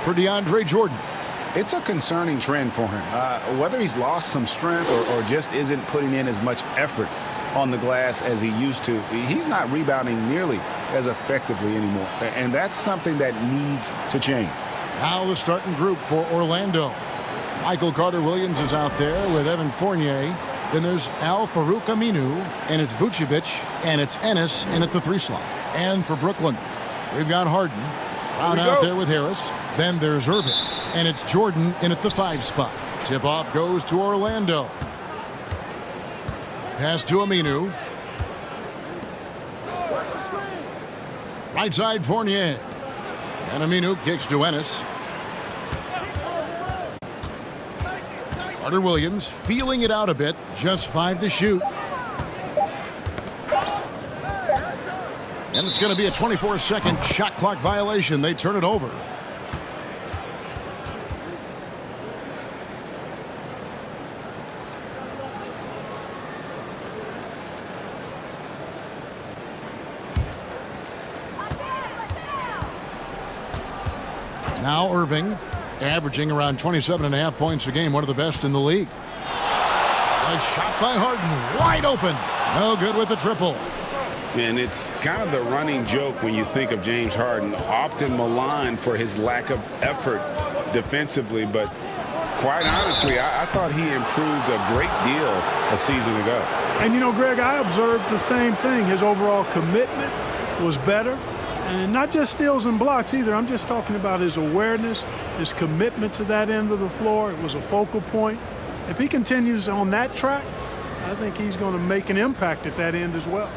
for DeAndre Jordan. It's a concerning trend for him. Whether he's lost some strength or just isn't putting in as much effort on the glass as he used to, he's not rebounding nearly as effectively anymore. And that's something that needs to change. Now the starting group for Orlando. Michael Carter-Williams is out there with Evan Fournier. Then there's Al-Farouq Aminu, and it's Vucevic, and it's Ennis in at the 3 slot. And for Brooklyn, we've got Harden. Brown out there with Harris. Then there's Irving, and it's Jordan in at the 5 spot. Tip-off goes to Orlando. Pass to Aminu. Right side, Fournier. And Aminu kicks to Ennis. Carter-Williams feeling it out a bit. Just 5 to shoot. And it's going to be a 24-second shot clock violation. They turn it over. Now Irving, averaging around 27.5 points a game, one of the best in the league. A shot by Harden, wide open. No good with the triple. And it's kind of the running joke when you think of James Harden, often maligned for his lack of effort defensively. But quite honestly, I thought he improved a great deal a season ago. And, you know, Greg, I observed the same thing. His overall commitment was better. And not just steals and blocks either. I'm just talking about his awareness, his commitment to that end of the floor. It was a focal point. If he continues on that track, I think he's going to make an impact at that end as well.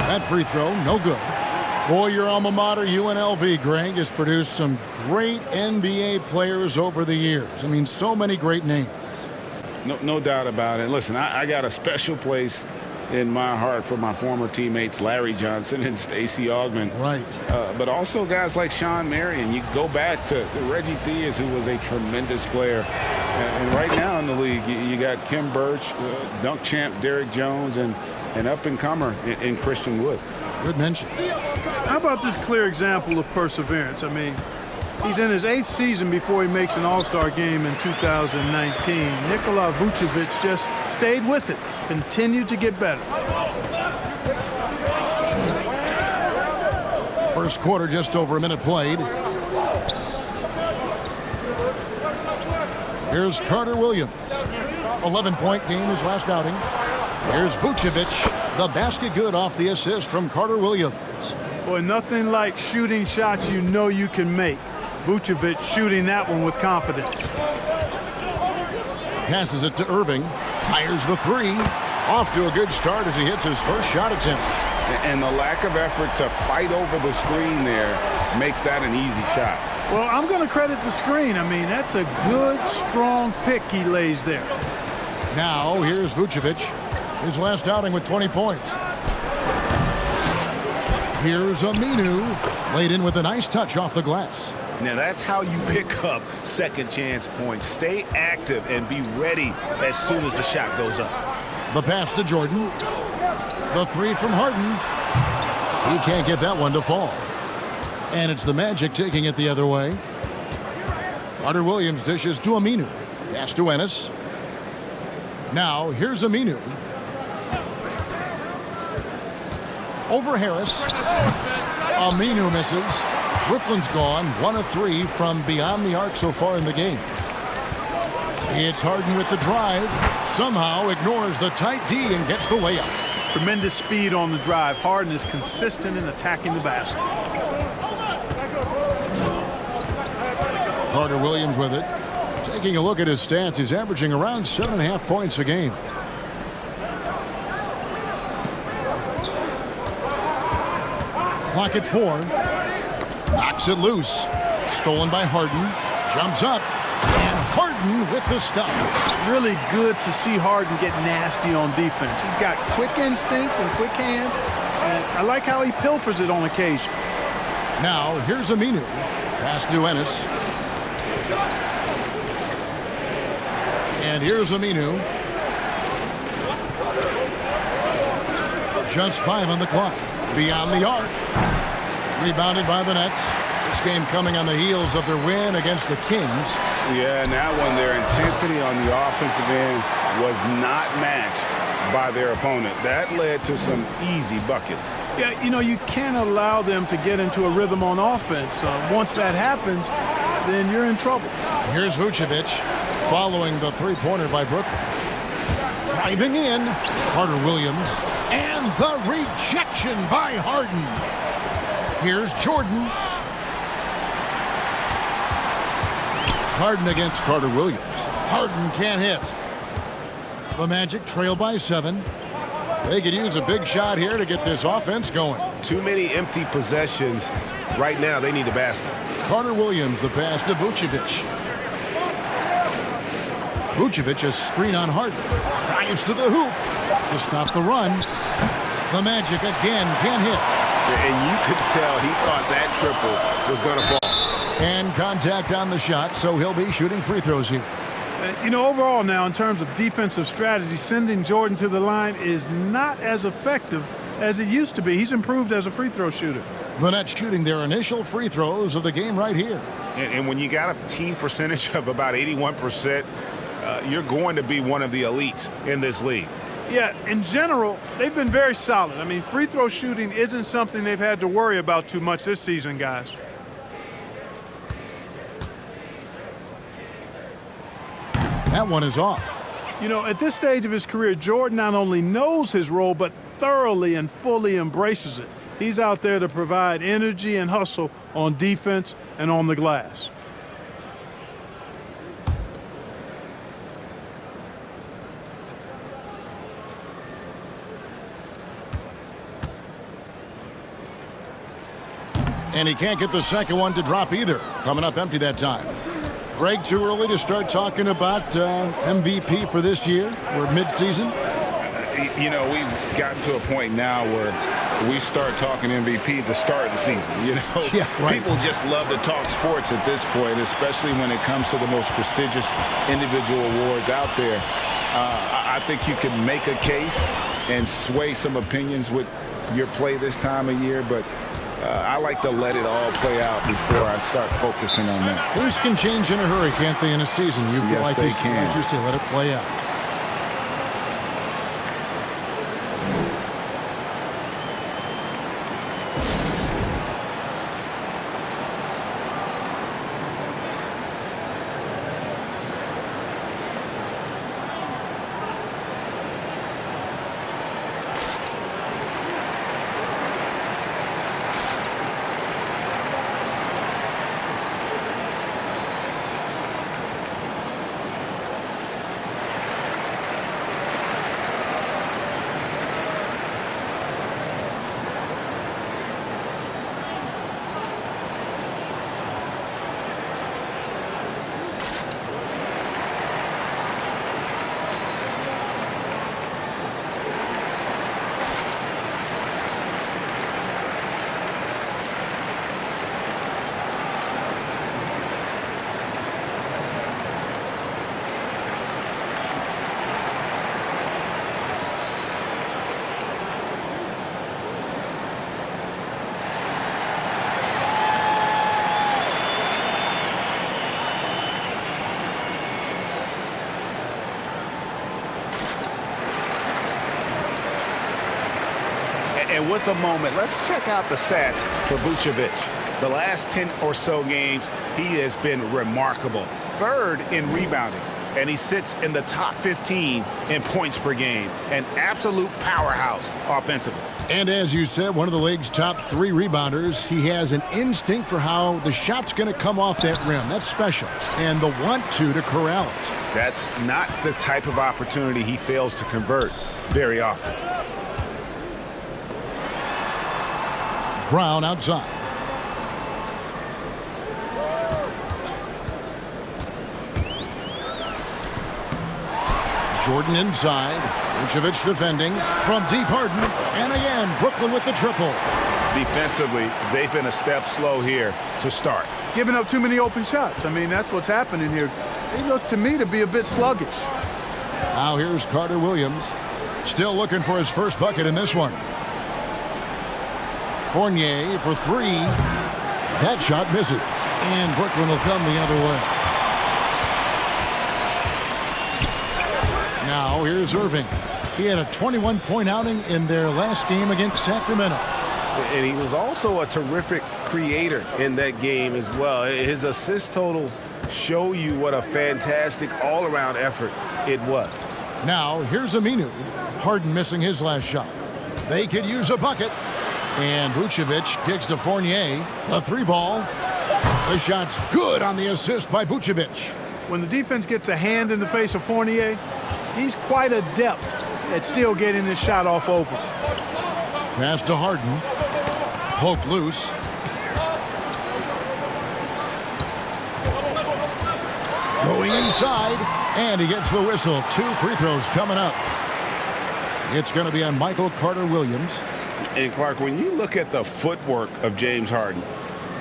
That free throw, no good. Boy, your alma mater, UNLV, Greg, has produced some great NBA players over the years. I mean, so many great names. No doubt about it. Listen, I got a special place in my heart for my former teammates Larry Johnson and Stacey Augmon. Right. But also guys like Sean Marion. You go back to Reggie Theus, who was a tremendous player. And right now in the league, you got Kim Birch, dunk champ Derrick Jones, and an up-and-comer in Christian Wood. Good mentions. How about this clear example of perseverance? I mean, he's in his 8th season before he makes an All-Star game in 2019. Nikola Vucevic just stayed with it, continued to get better. First quarter, just over a minute played. Here's Carter-Williams. 11-point game his last outing. Here's Vucevic. The basket good off the assist from Carter-Williams. Boy, nothing like shooting shots you know you can make. Vucevic shooting that one with confidence. Passes it to Irving. Fires the 3. Off to a good start as he hits his first shot attempt. And the lack of effort to fight over the screen there makes that an easy shot. Well, I'm going to credit the screen. I mean, that's a good, strong pick he lays there. Now, here's Vucevic. His last outing with 20 points. Here's Aminu. Laid in with a nice touch off the glass. Now that's how you pick up second chance points. Stay active and be ready as soon as the shot goes up. The pass to Jordan. The 3 from Harden. He can't get that one to fall. And it's the Magic taking it the other way. Carter-Williams dishes to Aminu. Pass to Ennis. Now here's Aminu. Over Harris. Aminu misses. Brooklyn's gone 1 of 3 from beyond the arc so far in the game. It's Harden with the drive. Somehow ignores the tight D and gets the layup. Tremendous speed on the drive. Harden is consistent in attacking the basket. Carter-Williams with it. Taking a look at his stats, he's averaging around 7.5 points a game. Clock at 4. Knocks it loose. Stolen by Harden. Jumps up. And Harden with the stop. Really good to see Harden get nasty on defense. He's got quick instincts and quick hands. And I like how he pilfers it on occasion. Now, here's Aminu. Pass to Ennis. And here's Aminu. Just 5 on the clock. Beyond the arc. Rebounded by the Nets. This game coming on the heels of their win against the Kings. Yeah, and that one, their intensity on the offensive end was not matched by their opponent. That led to some easy buckets. Yeah, you know, you can't allow them to get into a rhythm on offense. Once that happens, then you're in trouble. Here's Vucevic following the three-pointer by Brooklyn. Driving in, Carter Williams, and the rejection by Harden. Here's Jordan. Harden against Carter Williams. Harden can't hit. The Magic trail by 7. They could use a big shot here to get this offense going. Too many empty possessions. Right now, they need a basket. Carter Williams, the pass to Vucevic. Vucevic, a screen on Harden. Drives to the hoop to stop the run. The Magic again can't hit. And you could tell he thought that triple was going to fall. And contact on the shot, so he'll be shooting free throws here. You know, overall now, in terms of defensive strategy, sending Jordan to the line is not as effective as it used to be. He's improved as a free throw shooter. The Nets shooting their initial free throws of the game right here. And when you got a team percentage of about 81%, you're going to be one of the elites in this league. Yeah, in general, they've been very solid. I mean, free throw shooting isn't something they've had to worry about too much this season, guys. That one is off. You know, at this stage of his career, Jordan not only knows his role, but thoroughly and fully embraces it. He's out there to provide energy and hustle on defense and on the glass. And he can't get the second one to drop either. Coming up empty that time. Greg, too early to start talking about MVP for this year? We're mid-season. You know, we've gotten to a point now where we start talking MVP at the start of the season. You know, yeah, right. People just love to talk sports at this point, especially when it comes to the most prestigious individual awards out there. I think you can make a case and sway some opinions with your play this time of year, but I like to let it all play out before I start focusing on that. Things can change in a hurry, can't they, in a season? Yes, they can. Like you say, let it play out. And with a moment, let's check out the stats for Vucevic. The last 10 or so games, he has been remarkable. Third in rebounding, and he sits in the top 15 in points per game. An absolute powerhouse offensively. And as you said, one of the league's top 3 rebounders. He has an instinct for how the shot's going to come off that rim. That's special. And the want-to corral it. That's not the type of opportunity he fails to convert very often. Brown outside. Jordan inside. Vucevic defending from deep. Harden. And again, Brooklyn with the triple. Defensively, they've been a step slow here to start. Giving up too many open shots. I mean, that's what's happening here. They look to me to be a bit sluggish. Now here's Carter Williams. Still looking for his first bucket in this one. Fournier for three. That shot misses. And Brooklyn will come the other way. Now here's Irving. He had a 21-point outing in their last game against Sacramento. And he was also a terrific creator in that game as well. His assist totals show you what a fantastic all-around effort it was. Now here's Aminu. Harden missing his last shot. They could use a bucket. And Vucevic kicks to Fournier. A three ball. The shot's good on the assist by Vucevic. When the defense gets a hand in the face of Fournier, he's quite adept at still getting his shot off over. Pass to Harden. Poked loose. Going inside. And he gets the whistle. 2 free throws coming up. It's going to be on Michael Carter Williams. And Clark, when you look at the footwork of James Harden,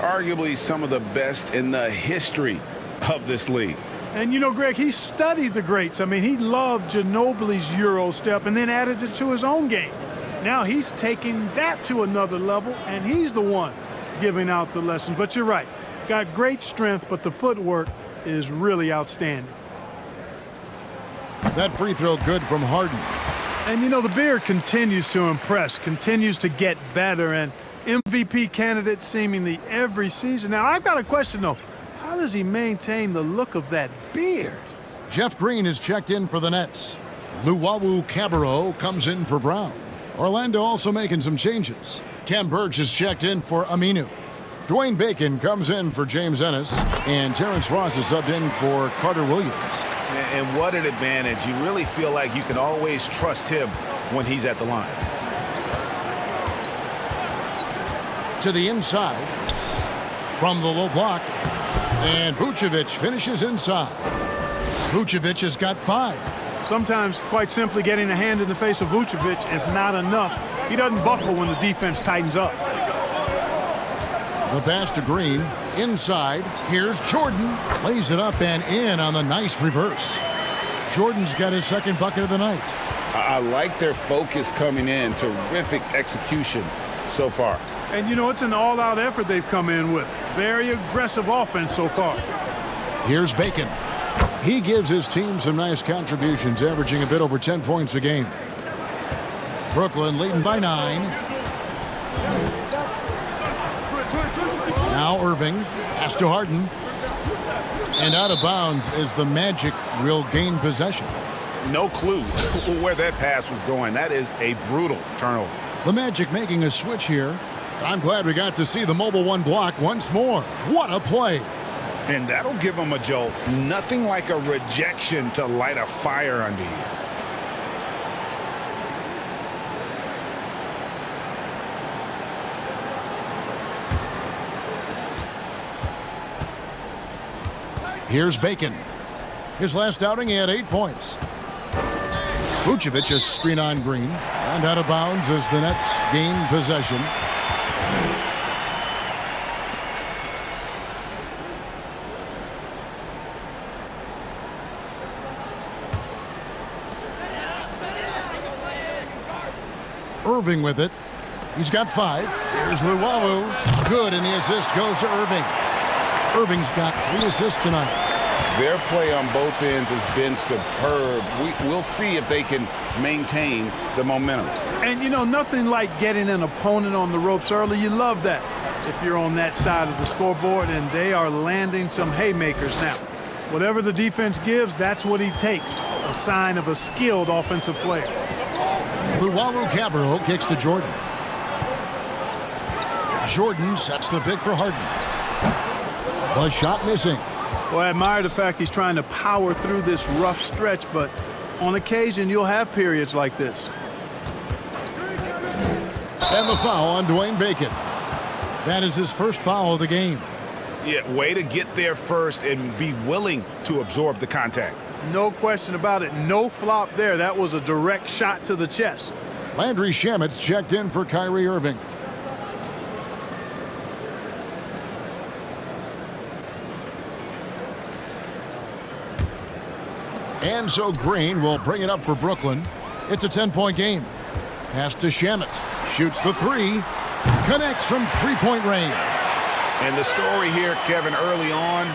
arguably some of the best in the history of this league. And you know, Greg, he studied the greats. I mean, he loved Ginobili's Euro step and then added it to his own game. Now he's taking that to another level, and he's the one giving out the lessons. But you're right. Got great strength, but the footwork is really outstanding. That free throw good from Harden. And, you know, the beard continues to impress, continues to get better, and MVP candidate seemingly every season. Now, I've got a question, though. How does he maintain the look of that beard? Jeff Green is checked in for the Nets. Luwawu Cabarro comes in for Brown. Orlando also making some changes. Ken Burge is checked in for Aminu. Dwayne Bacon comes in for James Ennis. And Terrence Ross is subbed in for Carter Williams. And what an advantage. You really feel like you can always trust him when he's at the line. To the inside. From the low block. And Vucevic finishes inside. Vucevic has got 5. Sometimes, quite simply, getting a hand in the face of Vucevic is not enough. He doesn't buckle when the defense tightens up. The pass to Green. Inside. Here's Jordan. Lays it up and in on the nice reverse. Jordan's got his second bucket of the night. I like their focus coming in. Terrific execution so far. And, you know, it's an all-out effort they've come in with. Very aggressive offense so far. Here's Bacon. He gives his team some nice contributions, averaging a bit over 10 points a game. Brooklyn leading by 9. Now Irving. Pass to Harden. And out of bounds as the Magic will gain possession. No clue where that pass was going. That is a brutal turnover. The Magic making a switch here. I'm glad we got to see the mobile one block once more. What a play. And that'll give them a jolt. Nothing like a rejection to light a fire under you. Here's Bacon. His last outing, he had 8 points. Vucevic is screen on Green. And out of bounds as the Nets gain possession. Irving with it. He's got 5. Here's Luwawu. Good, and the assist goes to Irving. Irving's got 3 assists tonight. Their play on both ends has been superb. We'll see if they can maintain the momentum. And, you know, nothing like getting an opponent on the ropes early. You love that if you're on that side of the scoreboard, and they are landing some haymakers now. Whatever the defense gives, that's what he takes. A sign of a skilled offensive player. Luwawu Cabarro kicks to Jordan. Jordan sets the pick for Harden. The shot missing. Well, I admire the fact he's trying to power through this rough stretch, but on occasion you'll have periods like this. And the foul on Dwayne Bacon. That is his first foul of the game. Yeah, way to get there first and be willing to absorb the contact. No question about it. No flop there. That was a direct shot to the chest. Landry Shamit's checked in for Kyrie Irving. And so Green will bring it up for Brooklyn. It's a 10-point game. Pass to Shamet. Shoots the three. Connects from three-point range. And the story here, Kevin, early on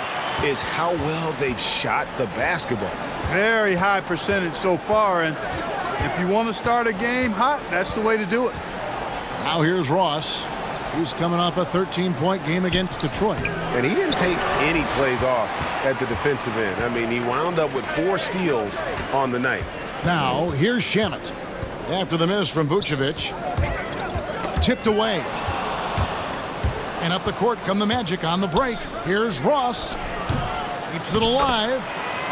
is how well they've shot the basketball. Very high percentage so far, and if you want to start a game hot, that's the way to do it. Now here's Ross. He's coming off a 13-point game against Detroit. And he didn't take any plays off at the defensive end. I mean, he wound up with 4 steals on the night. Now here's Shamet. After the miss from Vucevic. Tipped away. And up the court come the Magic on the break. Here's Ross. Keeps it alive.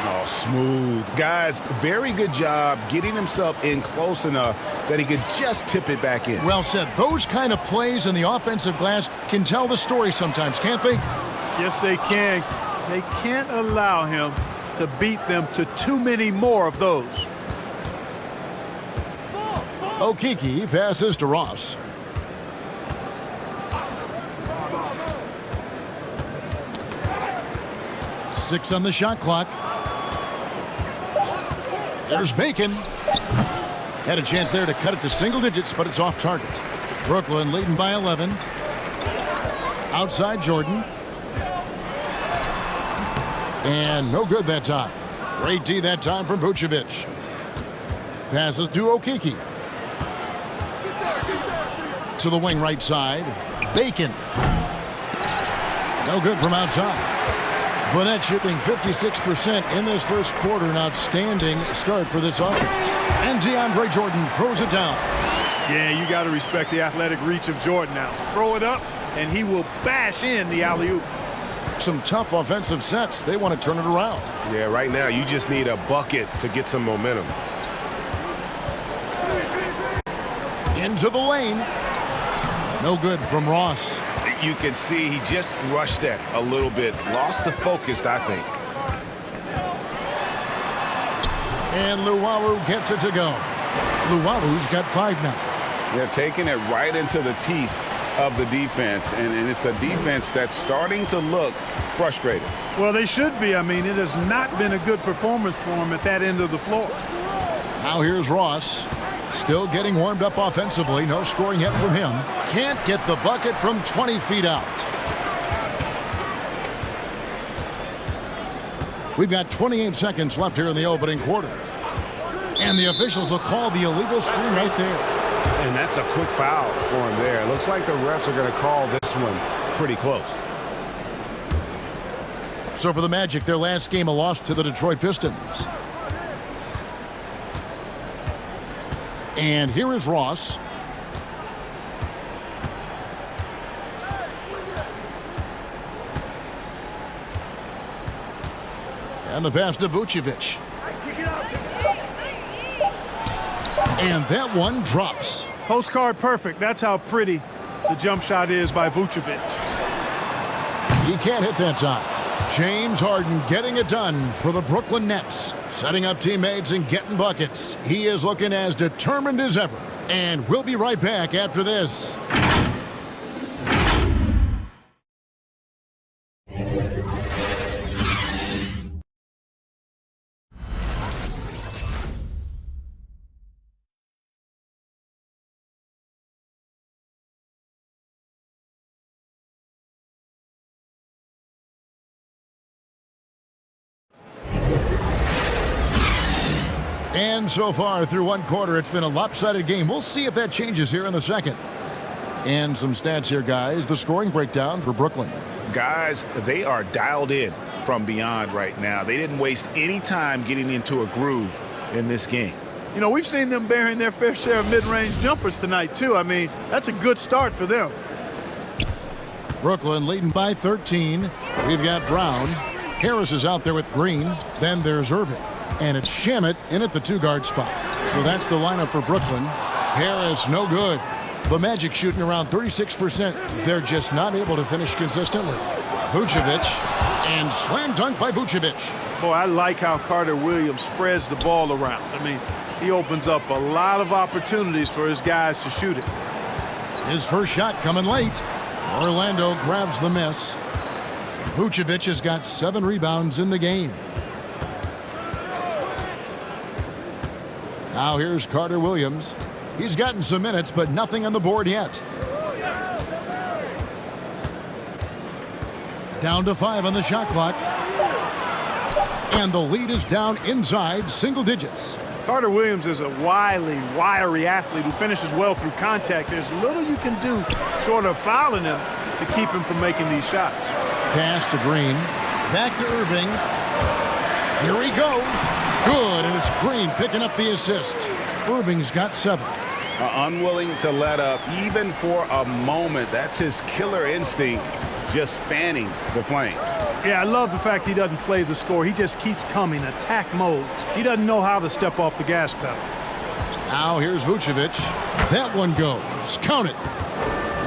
Oh, smooth. Guys, very good job getting himself in close enough that he could just tip it back in. Well said. Those kind of plays in the offensive glass can tell the story sometimes, can't they? Yes, they can. They can't allow him to beat them to too many more of those. Okeke passes to Ross. Six on the shot clock. There's Bacon. Had a chance there to cut it to single digits, but it's off target. Brooklyn leading by 11. Outside Jordan. And no good that time. Great D that time from Vucevic. Passes to Okeke. To the wing right side. Bacon. No good from outside. Burnett shooting 56% in this first quarter. An outstanding start for this offense. And DeAndre Jordan throws it down. Yeah, you got to respect the athletic reach of Jordan now. Throw it up, and he will bash in the alley-oop. Some tough offensive sets. They want to turn it around. Yeah, right now you just need a bucket to get some momentum. Into the lane. No good from Ross. You can see he just rushed that a little bit. Lost the focus, I think. And Luwawu gets it to go. Luwawu's got 5 now. They're taking it right into the teeth of the defense, and it's a defense that's starting to look frustrated. Well, they should be. I mean, it has not been a good performance for them at that end of the floor. Now here's Ross. Still getting warmed up offensively. No scoring yet from him. Can't get the bucket from 20 feet out. We've got 28 seconds left here in the opening quarter. And the officials will call the illegal screen right there. And that's a quick foul for him there. It looks like the refs are going to call this one pretty close. So for the Magic, their last game a loss to the Detroit Pistons. And here is Ross. And the pass to Vucevic. And that one drops. Postcard perfect. That's how pretty the jump shot is by Vucevic. He can't hit that time. James Harden getting it done for the Brooklyn Nets. Setting up teammates and getting buckets. He is looking as determined as ever. And we'll be right back after this. And so far through one quarter, it's been a lopsided game. We'll see if that changes here in the second. And some stats here, guys. The scoring breakdown for Brooklyn. Guys, they are dialed in from beyond right now. They didn't waste any time getting into a groove in this game. You know, we've seen them bearing their fair share of mid-range jumpers tonight, too. I mean, that's a good start for them. Brooklyn leading by 13. We've got Brown. Harris is out there with Green. Then there's Irving. And it's Shamet in at the 2-guard spot. So that's the lineup for Brooklyn. Harris, no good. The Magic shooting around 36%. They're just not able to finish consistently. Vucevic, and slam dunk by Vucevic. Boy, I like how Carter Williams spreads the ball around. I mean, he opens up a lot of opportunities for his guys to shoot it. His first shot coming late. Orlando grabs the miss. Vucevic has got 7 rebounds in the game. Now here's Carter Williams. He's gotten some minutes, but nothing on the board yet. Down to 5 on the shot clock. And the lead is down inside single digits. Carter Williams is a wily, wiry athlete who finishes well through contact. There's little you can do short of fouling him to keep him from making these shots. Pass to Green. Back to Irving. Here he goes. Good, and it's Green picking up the assist. Irving's got 7. Unwilling to let up even for a moment. That's his killer instinct, just fanning the flames. Yeah, I love the fact he doesn't play the score. He just keeps coming, attack mode. He doesn't know how to step off the gas pedal. Now here's Vucevic. That one goes. Count it.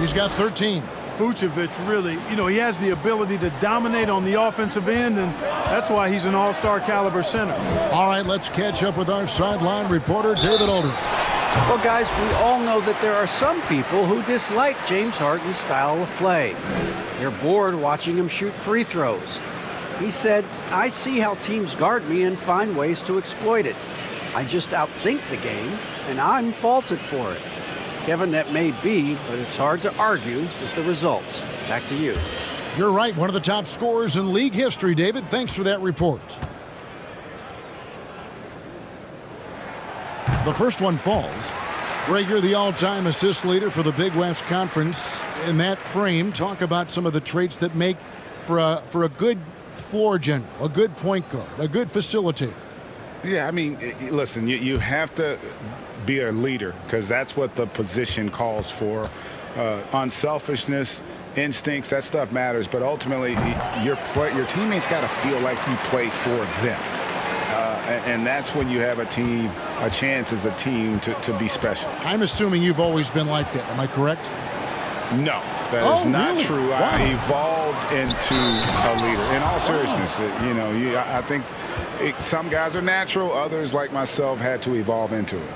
He's got 13. Vucevic really, he has the ability to dominate on the offensive end, and that's why he's an all-star caliber center. All right, let's catch up with our sideline reporter, David Aldridge. Well, guys, we all know that there are some people who dislike James Harden's style of play. They're bored watching him shoot free throws. He said, "I see how teams guard me and find ways to exploit it. I just outthink the game, and I'm faulted for it." Kevin, that may be, but it's hard to argue with the results. Back to you. You're right, one of the top scorers in league history, David. Thanks for that report. The first one falls. Greg, you're the all-time assist leader for the Big West Conference. In that frame, talk about some of the traits that make for a good floor general, a good point guard, a good facilitator. Yeah, I mean, listen, you have to be a leader because that's what the position calls for. Unselfishness, instincts, that stuff matters. But ultimately, your teammates got to feel like you play for them. And that's when you have a chance as a team to be special. I'm assuming you've always been like that. Am I correct? No, that is not really? true. Wow. I evolved into a leader. In all seriousness, I think some guys are natural. Others, like myself, had to evolve into it.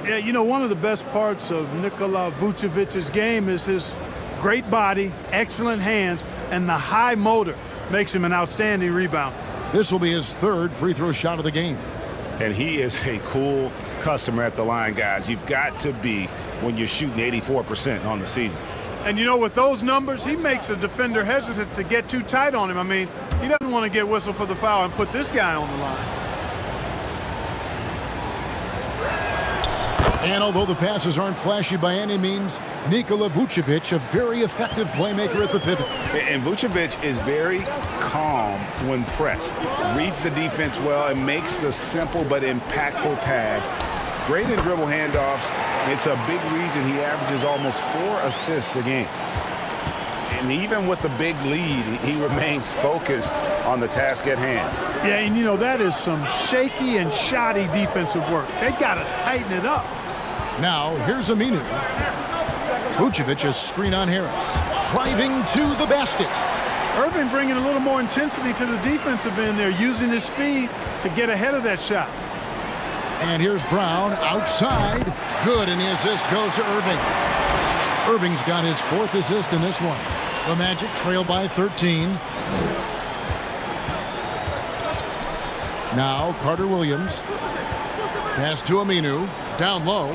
Yeah, one of the best parts of Nikola Vucevic's game is his great body, excellent hands, and the high motor makes him an outstanding rebounder. This will be his 3rd free throw shot of the game. And he is a cool customer at the line, guys. You've got to be when you're shooting 84% on the season. And with those numbers, he makes a defender hesitant to get too tight on him. I mean, he doesn't want to get whistled for the foul and put this guy on the line. And although the passes aren't flashy by any means, Nikola Vucevic, a very effective playmaker at the pivot. And Vucevic is very calm when pressed. Reads the defense well and makes the simple but impactful pass. Great in dribble handoffs. It's a big reason he averages almost 4 assists a game. And even with the big lead, he remains focused on the task at hand. Yeah, and that is some shaky and shoddy defensive work. They got to tighten it up. Now, here's Aminu. Vucevic a screen on Harris. Driving to the basket. Irving bringing a little more intensity to the defensive end there, using his speed to get ahead of that shot. And here's Brown outside. Good, and the assist goes to Irving. Irving's got his 4th assist in this one. The Magic trail by 13. Now Carter Williams. Pass to Aminu. Down low.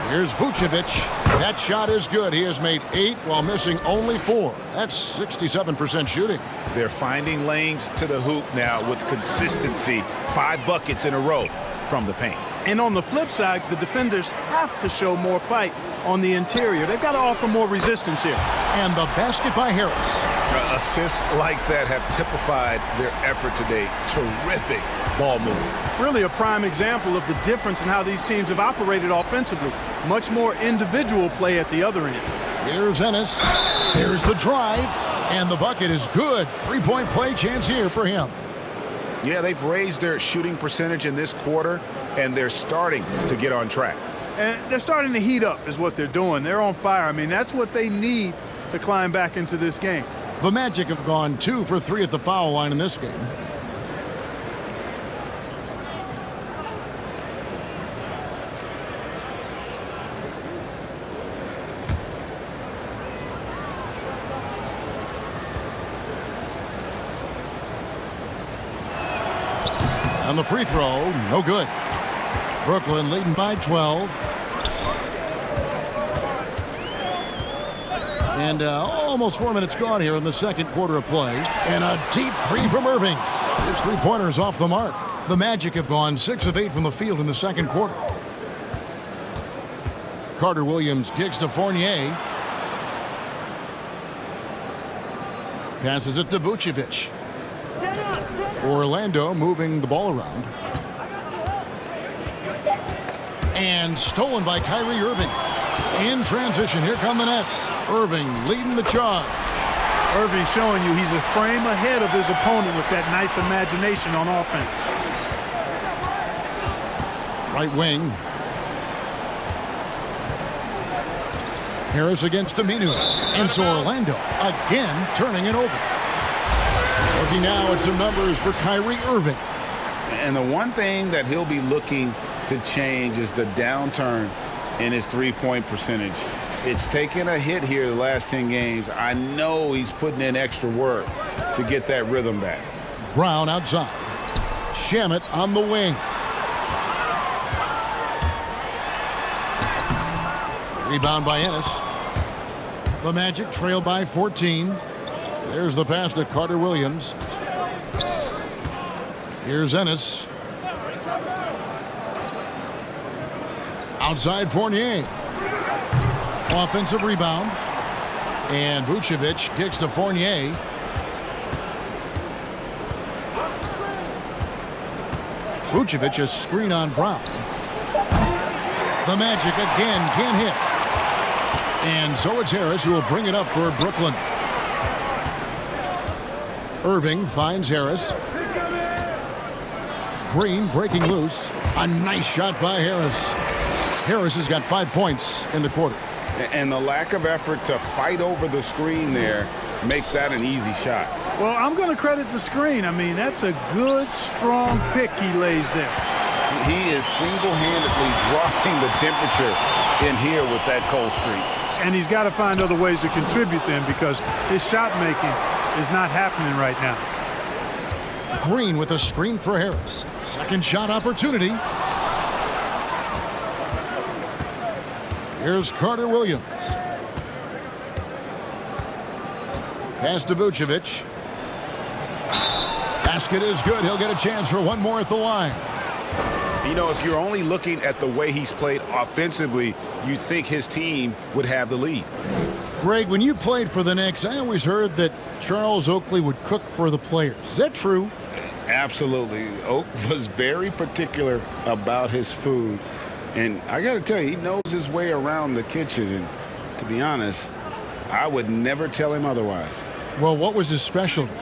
Here's Vucevic. That shot is good. He has made 8 while missing only 4. That's 67% shooting. They're finding lanes to the hoop now with consistency. 5 buckets in a row from the paint. And on the flip side, the defenders have to show more fight on the interior. They've got to offer more resistance here. And the basket by Harris. Assists like that have typified their effort today. Terrific ball movement. Really a prime example of the difference in how these teams have operated offensively. Much more individual play at the other end. Here's Ennis. Here's the drive. And the bucket is good. 3-point play chance here for him. Yeah, they've raised their shooting percentage in this quarter, and they're starting to get on track. And they're starting to heat up is what they're doing. They're on fire. I mean, that's what they need to climb back into this game. The Magic have gone 2 for 3 at the foul line in this game. And the free throw, no good. Brooklyn leading by 12. And almost 4 minutes gone here in the second quarter of play. And a deep three from Irving. His three-pointer's off the mark. The Magic have gone 6 of 8 from the field in the second quarter. Carter Williams kicks to Fournier. Passes it to Vucevic. Orlando moving the ball around. And stolen by Kyrie Irving. In transition, here come the Nets. Irving leading the charge. Irving showing you he's a frame ahead of his opponent with that nice imagination on offense. Right wing. Harris against Aminu. And so Orlando again turning it over. Looking now at some numbers for Kyrie Irving. And the one thing that he'll be looking to change is the downturn in his three-point percentage. It's taken a hit here the last 10 games. I know he's putting in extra work to get that rhythm back. Brown outside. Shamet on the wing. Rebound by Ennis. The Magic trail by 14. There's the pass to Carter Williams. Here's Ennis. Outside Fournier. Offensive rebound. And Vucevic kicks to Fournier. Vucevic a screen on Brown. The Magic again can't hit. And so it's Harris who will bring it up for Brooklyn. Irving finds Harris. Green breaking loose. A nice shot by Harris. Harris has got 5 points in the quarter. And the lack of effort to fight over the screen there makes that an easy shot. Well, I'm going to credit the screen. I mean, that's a good, strong pick he lays there. He is single-handedly dropping the temperature in here with that cold streak. And he's got to find other ways to contribute then because his shot making is not happening right now. Green with a screen for Harris. Second shot opportunity. Here's Carter Williams. Pass to Vucevic. Basket is good. He'll get a chance for one more at the line. You know, if you're only looking at the way he's played offensively, you think his team would have the lead. Greg, when you played for the Knicks, I always heard that Charles Oakley would cook for the players. Is that true? Absolutely. Oak was very particular about his food. And I got to tell you, he knows his way around the kitchen. And to be honest, I would never tell him otherwise. Well, what was his specialty?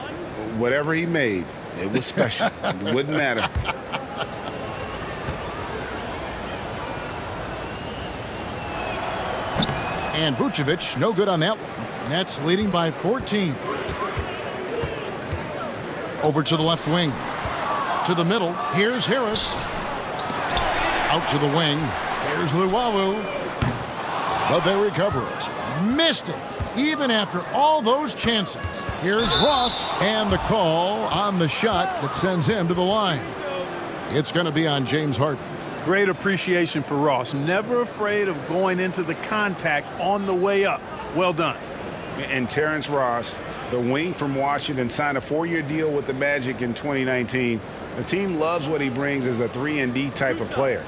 Whatever he made, it was special. It wouldn't matter. And Vucevic, no good on that one. Nets leading by 14. Over to the left wing. To the middle. Here's Harris. Out to the wing. Here's Luwawu. But they recover it. Missed it. Even after all those chances. Here's Ross. And the call on the shot that sends him to the line. It's going to be on James Harden. Great appreciation for Ross. Never afraid of going into the contact on the way up. Well done. And Terrence Ross, the wing from Washington, signed a 4-year deal with the Magic in 2019. The team loves what he brings as a 3-and-D type of player.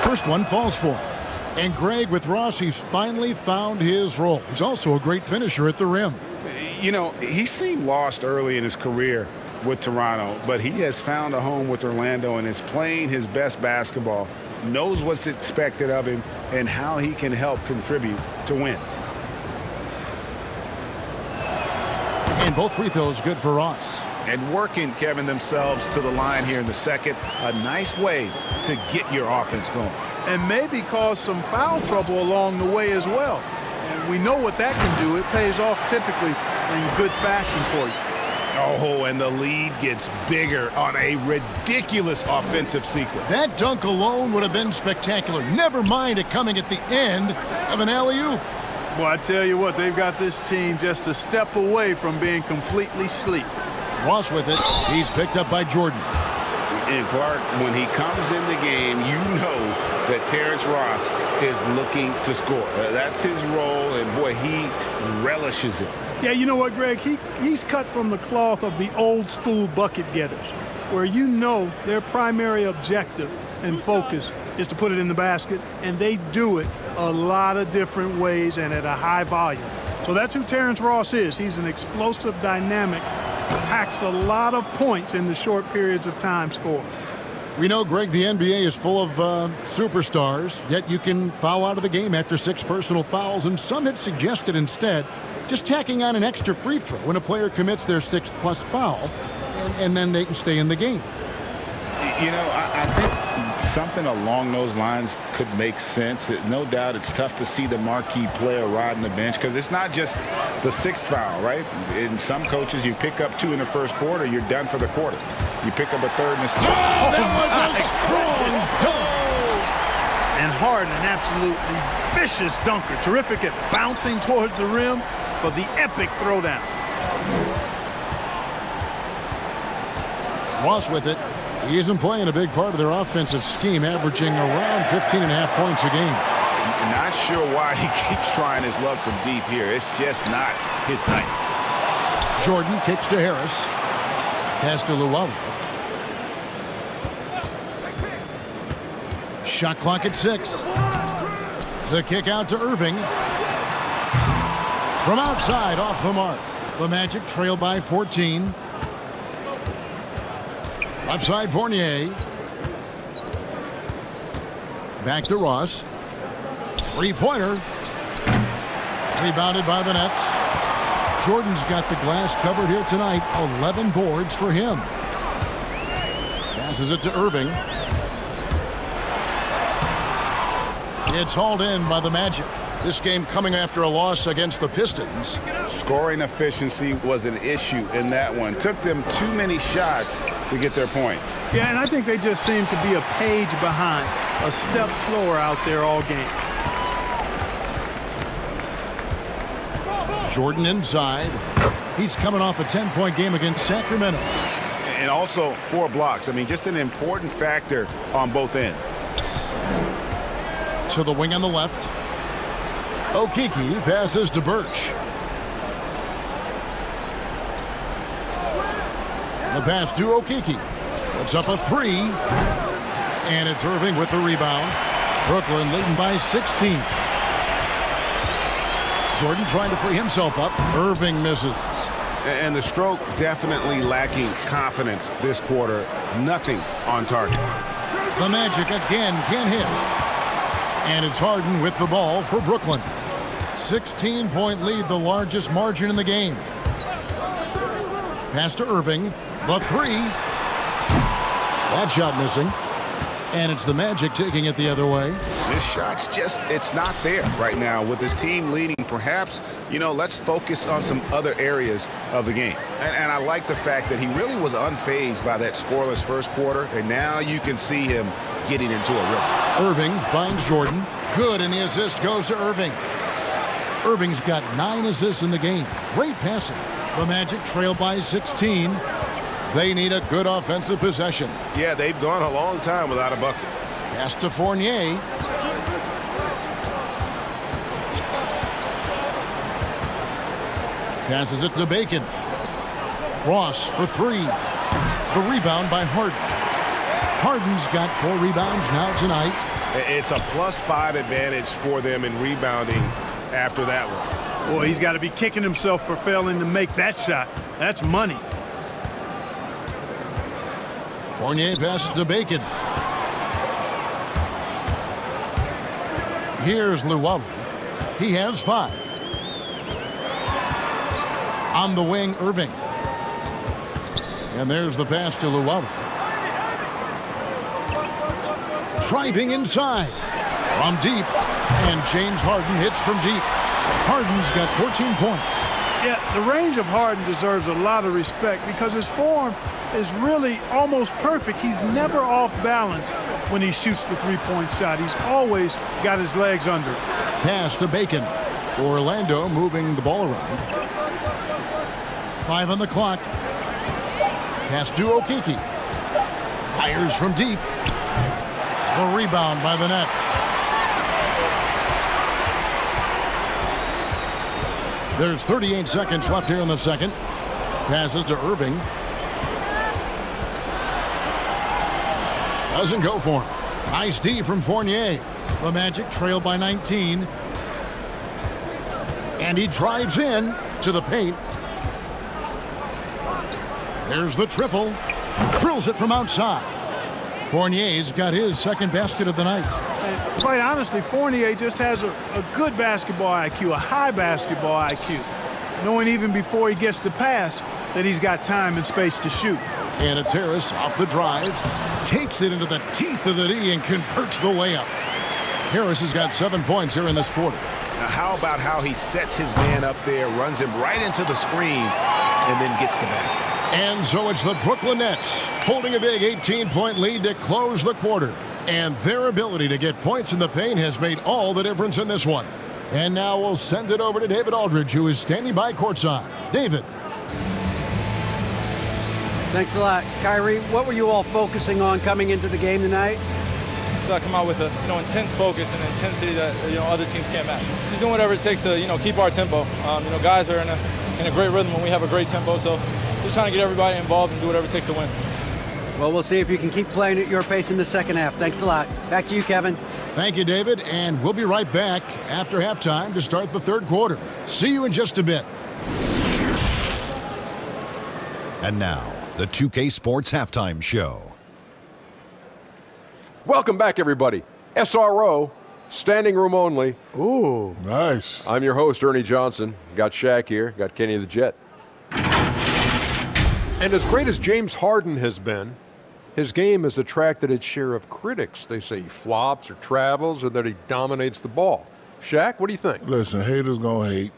First one falls for him. And Greg, with Ross, he's finally found his role. He's also a great finisher at the rim. You know, he seemed lost early in his career with Toronto, but he has found a home with Orlando and is playing his best basketball, knows what's expected of him, and how he can help contribute to wins. And both free throws good for Ross. And working, Kevin, themselves to the line here in the second. A nice way to get your offense going. And maybe cause some foul trouble along the way as well. And we know what that can do. It pays off typically in good fashion for you. Oh, and the lead gets bigger on a ridiculous offensive sequence. That dunk alone would have been spectacular. Never mind it coming at the end of an alley-oop. Well, I tell you what, they've got this team just a step away from being completely asleep. Ross with it. He's picked up by Jordan. And Clark, when he comes in the game, you know that Terrence Ross is looking to score. That's his role, and boy, he relishes it. Yeah, you know what, Greg? He's cut from the cloth of the old school bucket getters, where you know their primary objective and focus is to put it in the basket, and they do it a lot of different ways and at a high volume. So that's who Terrence Ross is. He's an explosive, dynamic, packs a lot of points in the short periods of time scored. We know, Greg, the NBA is full of superstars, yet you can foul out of the game after 6 personal fouls, and some have suggested instead just tacking on an extra free throw when a player commits their 6th+ foul, and then they can stay in the game. You know, I think something along those lines could make sense. No doubt it's tough to see the marquee player riding the bench because it's not just the 6th foul, right? In some coaches, you pick up 2 in the first quarter, you're done for the quarter. You pick up a 3rd in the second. Oh, that was a strong dunk! And Harden, an absolutely vicious dunker. Terrific at bouncing towards the rim for the epic throwdown. Ross with it. He isn't playing a big part of their offensive scheme, averaging around 15.5 points a game. Not sure why he keeps trying his luck from deep here. It's just not his night. Jordan kicks to Harris. Pass to Luwawu. Shot clock at 6. The kick out to Irving. From outside, off the mark. The Magic trail by 14. Left side, Fournier. Back to Ross. Three-pointer. Rebounded by the Nets. Jordan's got the glass covered here tonight. 11 boards for him. Passes it to Irving. It's hauled in by the Magic. This game coming after a loss against the Pistons. Scoring efficiency was an issue in that one. Took them too many shots to get their points. Yeah, and I think they just seem to be a page behind, a step slower out there all game. Jordan inside. He's coming off a 10-point game against Sacramento. And also 4 blocks. I mean, just an important factor on both ends. To the wing on the left. Okeke passes to Birch. The pass to Okeke. Puts up a 3. And it's Irving with the rebound. Brooklyn leading by 16. Jordan trying to free himself up. Irving misses. And the stroke definitely lacking confidence this quarter. Nothing on target. The Magic again can't hit. And it's Harden with the ball for Brooklyn. 16-point lead, the largest margin in the game. Pass to Irving. The 3. That shot missing. And it's the Magic taking it the other way. This shot's just, it's not there right now with his team leading. Perhaps, you know, let's focus on some other areas of the game. And I like the fact that he really was unfazed by that scoreless first quarter. And now you can see him getting into a rhythm. Irving finds Jordan. Good, and the assist goes to Irving. Irving's got 9 assists in the game. Great passing. The Magic trail by 16. They need a good offensive possession. Yeah, they've gone a long time without a bucket. Pass to Fournier. Passes it to Bacon. Ross for 3. The rebound by Harden. Harden's got 4 rebounds now tonight. It's a +5 advantage for them in rebounding after that one. Boy, he's got to be kicking himself for failing to make that shot. That's money. Fournier passes to Bacon. Here's Luwawu. He has 5. On the wing, Irving. And there's the pass to Luwawu. Driving inside. From deep. And James Harden hits from deep. Harden's got 14 points. Yeah, the range of Harden deserves a lot of respect because his form is really almost perfect. He's never off balance when he shoots the three-point shot. He's always got his legs under it. Pass to Bacon. Orlando moving the ball around. 5 on the clock. Pass to Okeke. Fires from deep. The rebound by the Nets. There's 38 seconds left here in the second. Passes to Irving. Doesn't go for him. Nice D from Fournier. The Magic trail by 19. And he drives in to the paint. There's the triple. Drills it from outside. Fournier's got his second basket of the night. And quite honestly, Fournier just has a good basketball IQ, a high basketball IQ. Knowing even before he gets the pass that he's got time and space to shoot. And it's Harris off the drive. Takes it into the teeth of the D and converts the layup. Harris has got 7 points here in this quarter. Now how about how he sets his man up there, runs him right into the screen, and then gets the basket. And so it's the Brooklyn Nets holding a big 18-point lead to close the quarter. And their ability to get points in the paint has made all the difference in this one. And now we'll send it over to David Aldridge, who is standing by courtside. David. Thanks a lot. Kyrie, what were you all focusing on coming into the game tonight? So I come out with a intense focus and intensity that other teams can't match. Just doing whatever it takes to keep our tempo. Guys are in a great rhythm when we have a great tempo. So just trying to get everybody involved and do whatever it takes to win. Well, we'll see if you can keep playing at your pace in the second half. Thanks a lot. Back to you, Kevin. Thank you, David. And we'll be right back after halftime to start the third quarter. See you in just a bit. And now, the 2K Sports Halftime Show. Welcome back, everybody. SRO, standing room only. Ooh, nice. I'm your host, Ernie Johnson. Got Shaq here, got Kenny the Jet. And as great as James Harden has been, his game has attracted its share of critics. They say he flops or travels or that he dominates the ball. Shaq, what do you think? Listen, haters gonna hate.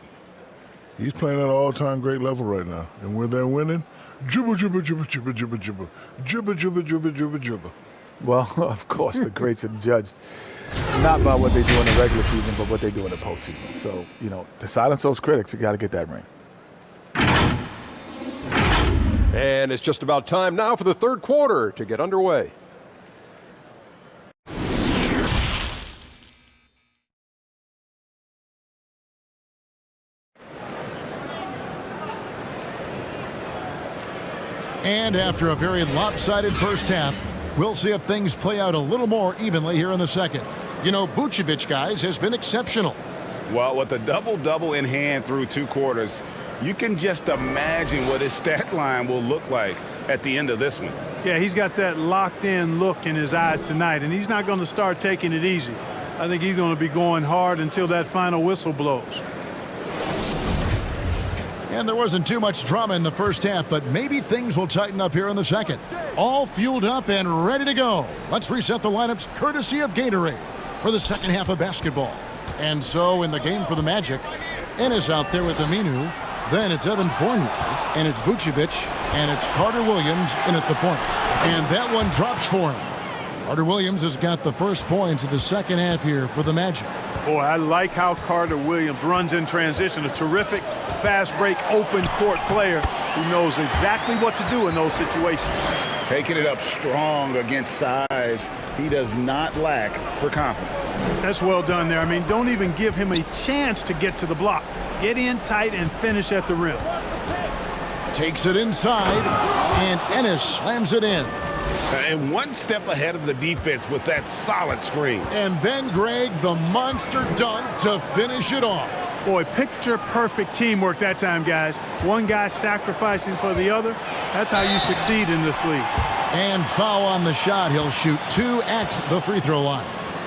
He's playing at an all-time great level right now. And when they're winning, jibber, jibber, jibber, jibber, jibber, jibber, jibber, jibber, jibber, jibber, jibber. Well, of course, the greats are judged not by what they do in the regular season, but what they do in the postseason. So, to silence those critics, you got to get that ring. And it's just about time now for the third quarter to get underway. And after a very lopsided first half, we'll see if things play out a little more evenly here in the second. Vucevic, guys, has been exceptional. Well, with a double-double in hand through 2 quarters, you can just imagine what his stat line will look like at the end of this one. Yeah, he's got that locked-in look in his eyes tonight, and he's not going to start taking it easy. I think he's going to be going hard until that final whistle blows. And there wasn't too much drama in the first half, but maybe things will tighten up here in the second. All fueled up and ready to go. Let's reset the lineups courtesy of Gatorade for the second half of basketball. And so in the game for the Magic, Ennis out there with Aminu. Then it's Evan Fournier, and it's Vucevic, and it's Carter Williams in at the point. And that one drops for him. Carter Williams has got the first points of the second half here for the Magic. Boy, I like how Carter Williams runs in transition. A terrific fast break, open court player who knows exactly what to do in those situations. Taking it up strong against size. He does not lack for confidence. That's well done there. I mean, don't even give him a chance to get to the block. Get in tight and finish at the rim. Takes it inside, and Ennis slams it in. And one step ahead of the defense with that solid screen. And then, Greg, the monster dunk to finish it off. Boy, picture-perfect teamwork that time, guys. One guy sacrificing for the other. That's how you succeed in this league. And foul on the shot. He'll shoot 2 at the free throw line.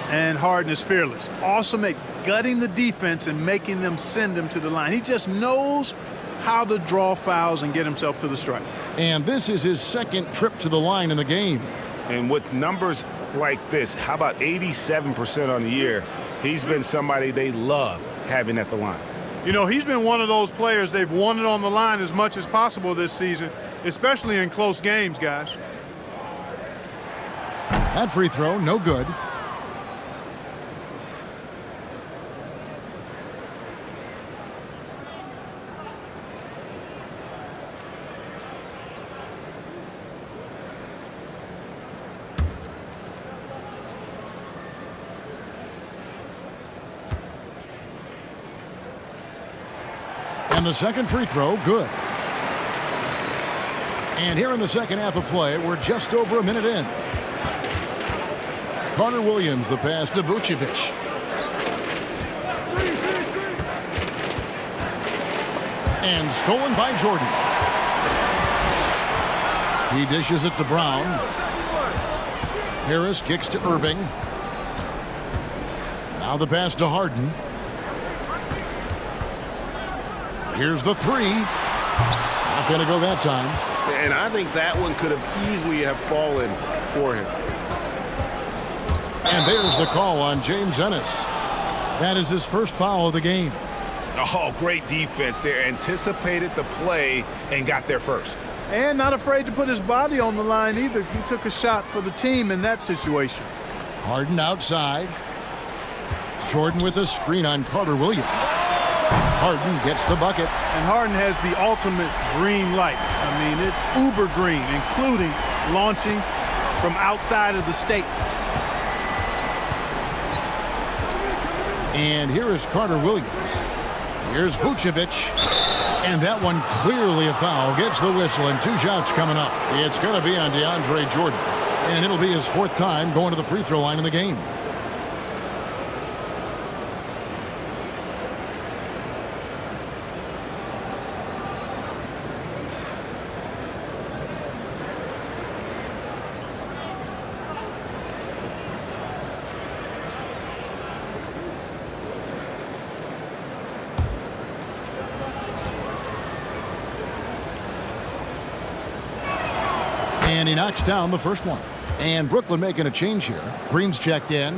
And Harden is fearless. Awesome at gutting the defense and making them send him to the line. He just knows how to draw fouls and get himself to the stripe. And this is his second trip to the line in the game. And with numbers like this, how about 87% on the year? He's been somebody they love having at the line. You know, he's been one of those players they've won it on the line as much as possible this season, especially in close games, guys. That free throw, no good. And the second free throw, good. And here in the second half of play, we're just over a minute in. Carter Williams, the pass to Vucevic. And stolen by Jordan. He dishes it to Brown. Harris kicks to Irving. Now the pass to Harden. Here's the three. Not going to go that time. And I think that one could have easily have fallen for him. And there's the call on James Ennis. That is his first foul of the game. Oh, great defense there. Anticipated the play and got there first. And not afraid to put his body on the line either. He took a shot for the team in that situation. Harden outside. Jordan with a screen on Carter Williams. Harden gets the bucket. And Harden has the ultimate green light. I mean, it's uber green, including launching from outside of the state. And here is Carter Williams. Here's Vucevic. And that one clearly a foul. Gets the whistle and 2 shots coming up. It's going to be on DeAndre Jordan. And it'll be his 4th time going to the free throw line in the game. And he knocks down the first one. And Brooklyn making a change here. Green's checked in.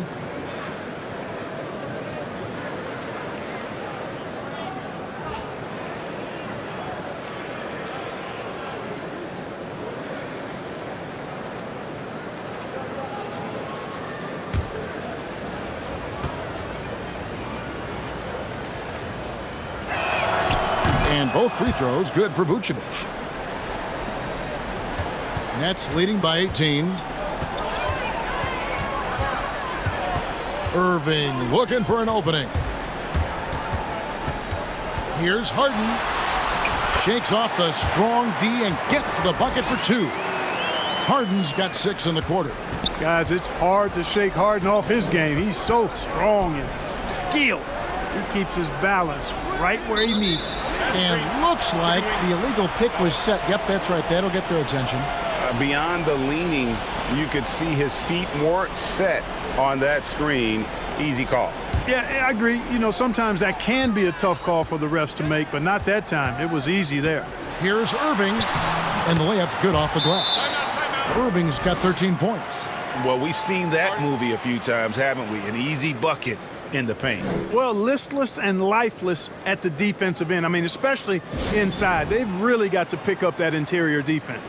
And both free throws good for Vucevic. Nets leading by 18. Irving looking for an opening. Here's Harden. Shakes off the strong D and gets the bucket for 2. Harden's got 6 in the quarter. Guys, it's hard to shake Harden off his game. He's so strong and skilled. He keeps his balance right where he needs it. And looks like the illegal pick was set. Yep, that's right. That'll get their attention. Beyond the leaning, you could see his feet weren't set on that screen. Easy call. Yeah, I agree. You know, sometimes that can be a tough call for the refs to make, but not that time. It was easy there. Here's Irving, and the layup's good off the glass. Irving's got 13 points. Well, we've seen that movie a few times, haven't we? An easy bucket in the paint. Well, listless and lifeless at the defensive end. I mean, especially inside. They've really got to pick up that interior defense.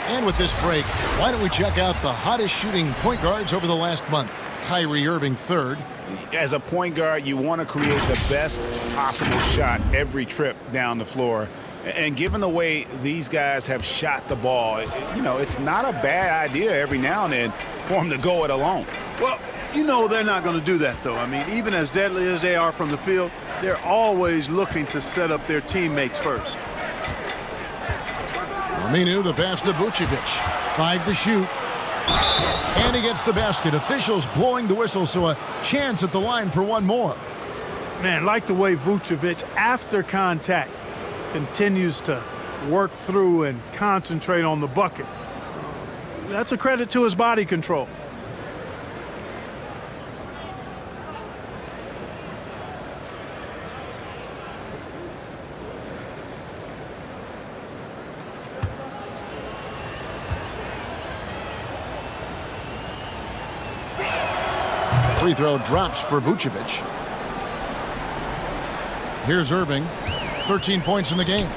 And with this break, why don't we check out the hottest shooting point guards over the last month? Kyrie Irving third. As a point guard, you want to create the best possible shot every trip down the floor. And given the way these guys have shot the ball, it's not a bad idea every now and then for them to go it alone. Well, they're not going to do that, though. I mean, even as deadly as they are from the field, they're always looking to set up their teammates first. Aminu, the pass to Vucevic. 5 to shoot. And he gets the basket. Officials blowing the whistle, so a chance at the line for one more. Man, like the way Vucevic, after contact, continues to work through and concentrate on the bucket. That's a credit to his body control. Free throw drops for Vucevic. Here's Irving. 13 points in the game.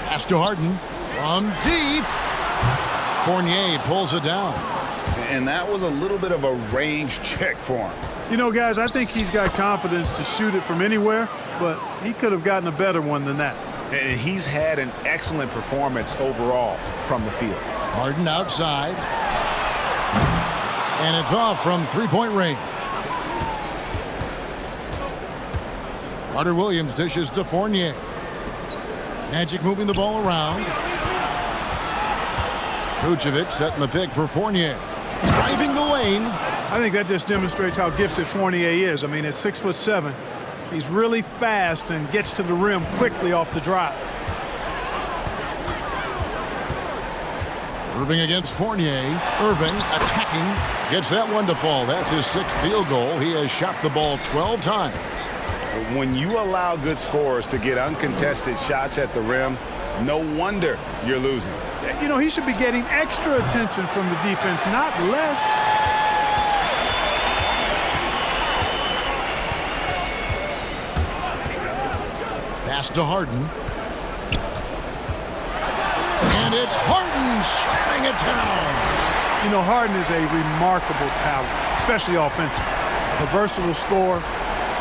Pass to Harden. From deep. Fournier pulls it down. And that was a little bit of a range check for him. Guys, I think he's got confidence to shoot it from anywhere, but he could have gotten a better one than that. And he's had an excellent performance overall from the field. Harden outside. And it's off from three-point range. Carter Williams dishes to Fournier. Magic moving the ball around. Vucevic setting the pick for Fournier. Driving the lane. I think that just demonstrates how gifted Fournier is. I mean, at 6'7", he's really fast and gets to the rim quickly off the drive. Irving against Fournier. Irving attacking. Gets that one to fall. That's his 6th field goal. He has shot the ball 12 times. When you allow good scorers to get uncontested shots at the rim, no wonder you're losing. He should be getting extra attention from the defense, not less. Pass to Harden. And it's Harden slamming it down. Harden is a remarkable talent, especially offensively. A versatile scorer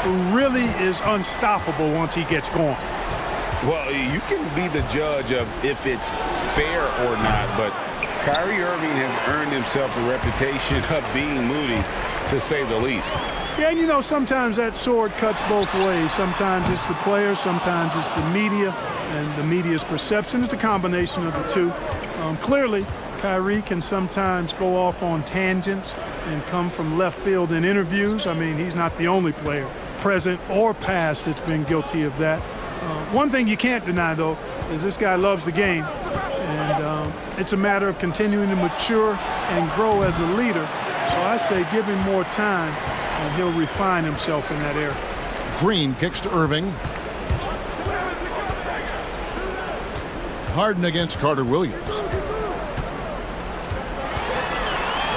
who really is unstoppable once he gets going. Well, you can be the judge of if it's fair or not, but Kyrie Irving has earned himself the reputation of being moody, to say the least. Yeah, and sometimes that sword cuts both ways. Sometimes it's the players, sometimes it's the media, and the media's perception. It's a combination of the two. Clearly, Kyrie can sometimes go off on tangents and come from left field in interviews. I mean, he's not the only player, present or past, that's been guilty of that. One thing you can't deny, though, is this guy loves the game, and it's a matter of continuing to mature and grow as a leader. So I say give him more time, and he'll refine himself in that area. Green kicks to Irving. Harden against Carter Williams.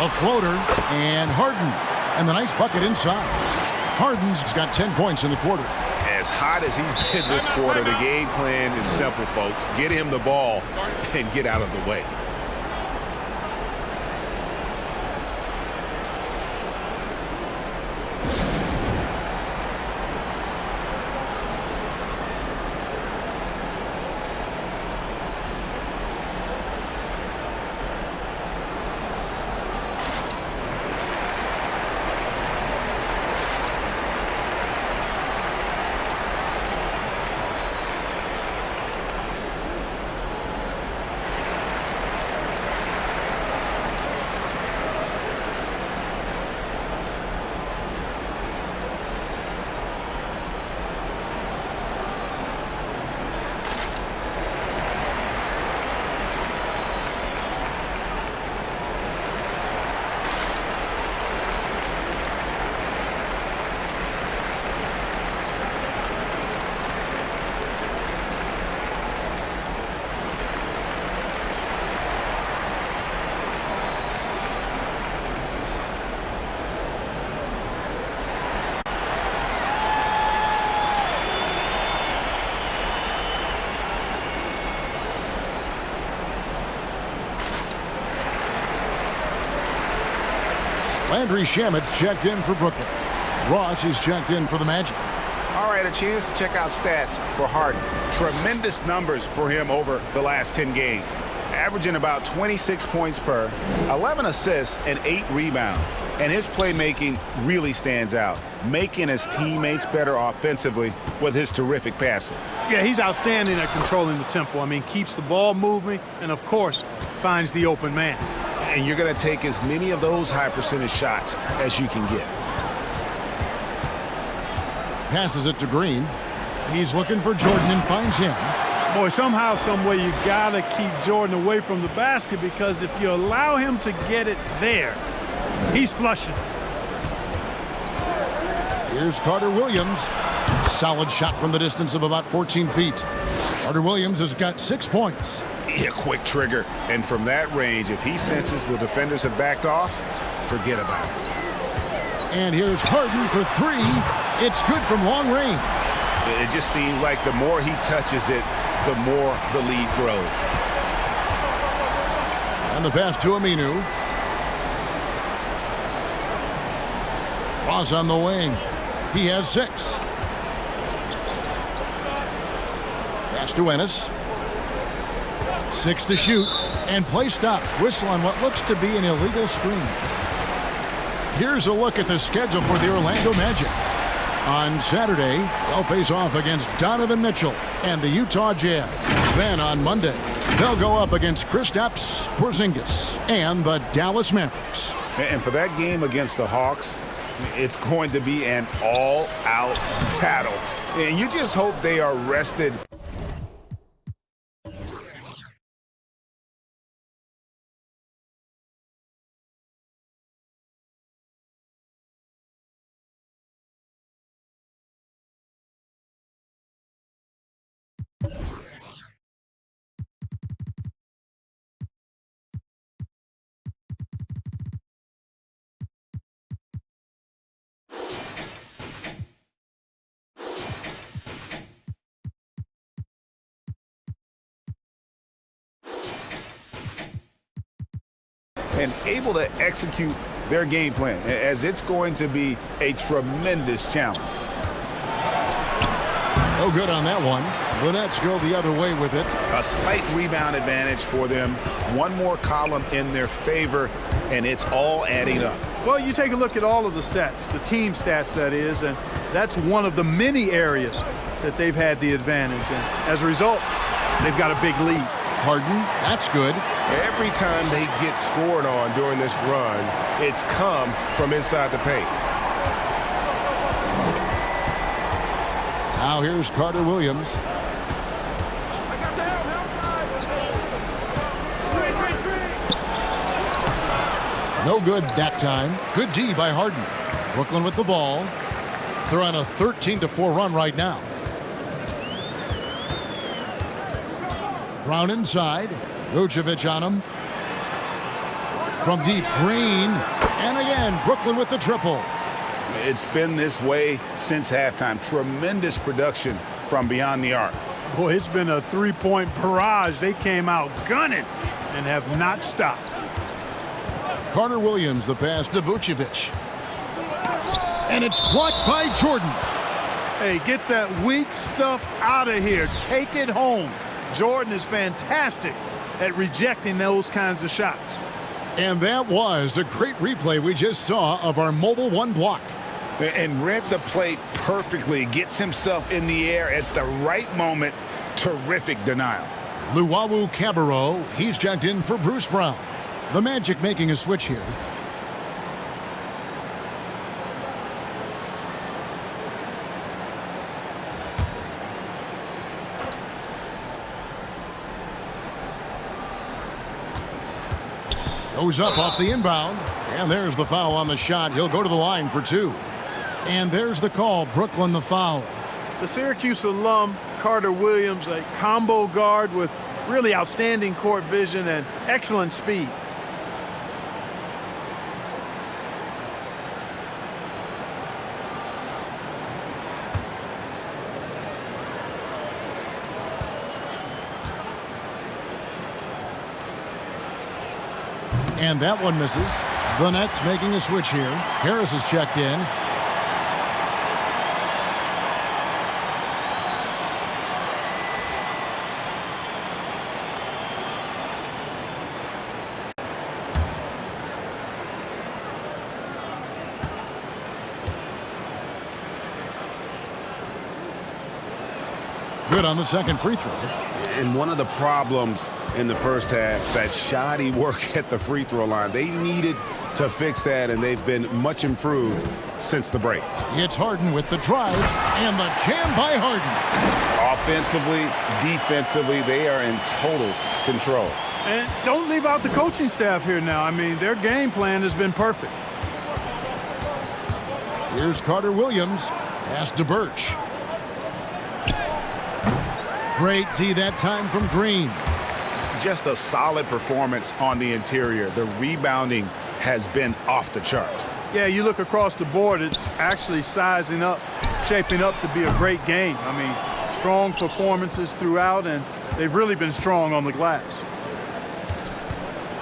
A floater, and Harden. And the nice bucket inside. Harden's got 10 points in the quarter. As hot as he's been this quarter, the game plan is simple, folks. Get him the ball and get out of the way. Landry Shamit's checked in for Brooklyn. Ross is checked in for the Magic. All right, a chance to check out stats for Harden. Tremendous numbers for him over the last 10 games. Averaging about 26 points per, 11 assists, and 8 rebounds. And his playmaking really stands out, making his teammates better offensively with his terrific passing. Yeah, he's outstanding at controlling the tempo. I mean, keeps the ball moving and, of course, finds the open man. And you're going to take as many of those high percentage shots as you can get. Passes it to Green. He's looking for Jordan and finds him. Boy, somehow, some way, you got to keep Jordan away from the basket, because if you allow him to get it there, he's flushing. Here's Carter Williams. Solid shot from the distance of about 14 feet. Carter Williams has got 6 points. Yeah, quick trigger. And from that range, if he senses the defenders have backed off, forget about it. And here's Harden for 3. It's good from long range. It just seems like the more he touches it, the more the lead grows. And the pass to Aminu. Ross on the wing. He has 6. Pass to Ennis. 6 to shoot. And play stops. Whistle on what looks to be an illegal screen. Here's a look at the schedule for the Orlando Magic. On Saturday, they'll face off against Donovan Mitchell and the Utah Jazz. Then on Monday, they'll go up against Kristaps Porzingis and the Dallas Mavericks. And for that game against the Hawks, it's going to be an all-out battle. And you just hope they are rested. And able to execute their game plan, as it's going to be a tremendous challenge. No good on that one. The Nets go the other way with it. A slight rebound advantage for them. One more column in their favor, and it's all adding up. Well, you take a look at all of the stats, the team stats, that is, and that's one of the many areas that they've had the advantage. And as a result, they've got a big lead. Harden, that's good. Every time they get scored on during this run, it's come from inside the paint. Now here's Carter Williams. No good that time. Good D by Harden. Brooklyn with the ball. They're on a 13-4 run right now. Brown inside. Vucevic on him. From deep, Green. And again, Brooklyn with the triple. It's been this way since halftime. Tremendous production from beyond the arc. Boy, it's been a three-point barrage. They came out gunning and have not stopped. Carter Williams, the pass to Vucevic. And it's blocked by Jordan. Hey, get that weak stuff out of here. Take it home. Jordan is fantastic at rejecting those kinds of shots. And that was a great replay we just saw of our mobile one block. And read the play perfectly. Gets himself in the air at the right moment. Terrific denial. Luwawu Cabarro, he's checked in for Bruce Brown. The Magic making a switch here. Goes up off the inbound. And there's the foul on the shot. He'll go to the line for 2. And there's the call. Brooklyn the foul. The Syracuse alum, Carter Williams, a combo guard with really outstanding court vision and excellent speed. And that one misses. The Nets making a switch here. Harris is checked in. Good on the second free throw. And one of the problems in the first half, that shoddy work at the free throw line. They needed to fix that, and they've been much improved since the break. It's Harden with the drive and the jam by Harden. Offensively, defensively, they are in total control. And don't leave out the coaching staff here now. I mean, their game plan has been perfect. Here's Carter Williams. Pass to Birch. Great D that time from Green. Just a solid performance on the interior. The rebounding has been off the charts. Yeah, you look across the board, it's actually sizing up, shaping up to be a great game. I mean, strong performances throughout, and they've really been strong on the glass.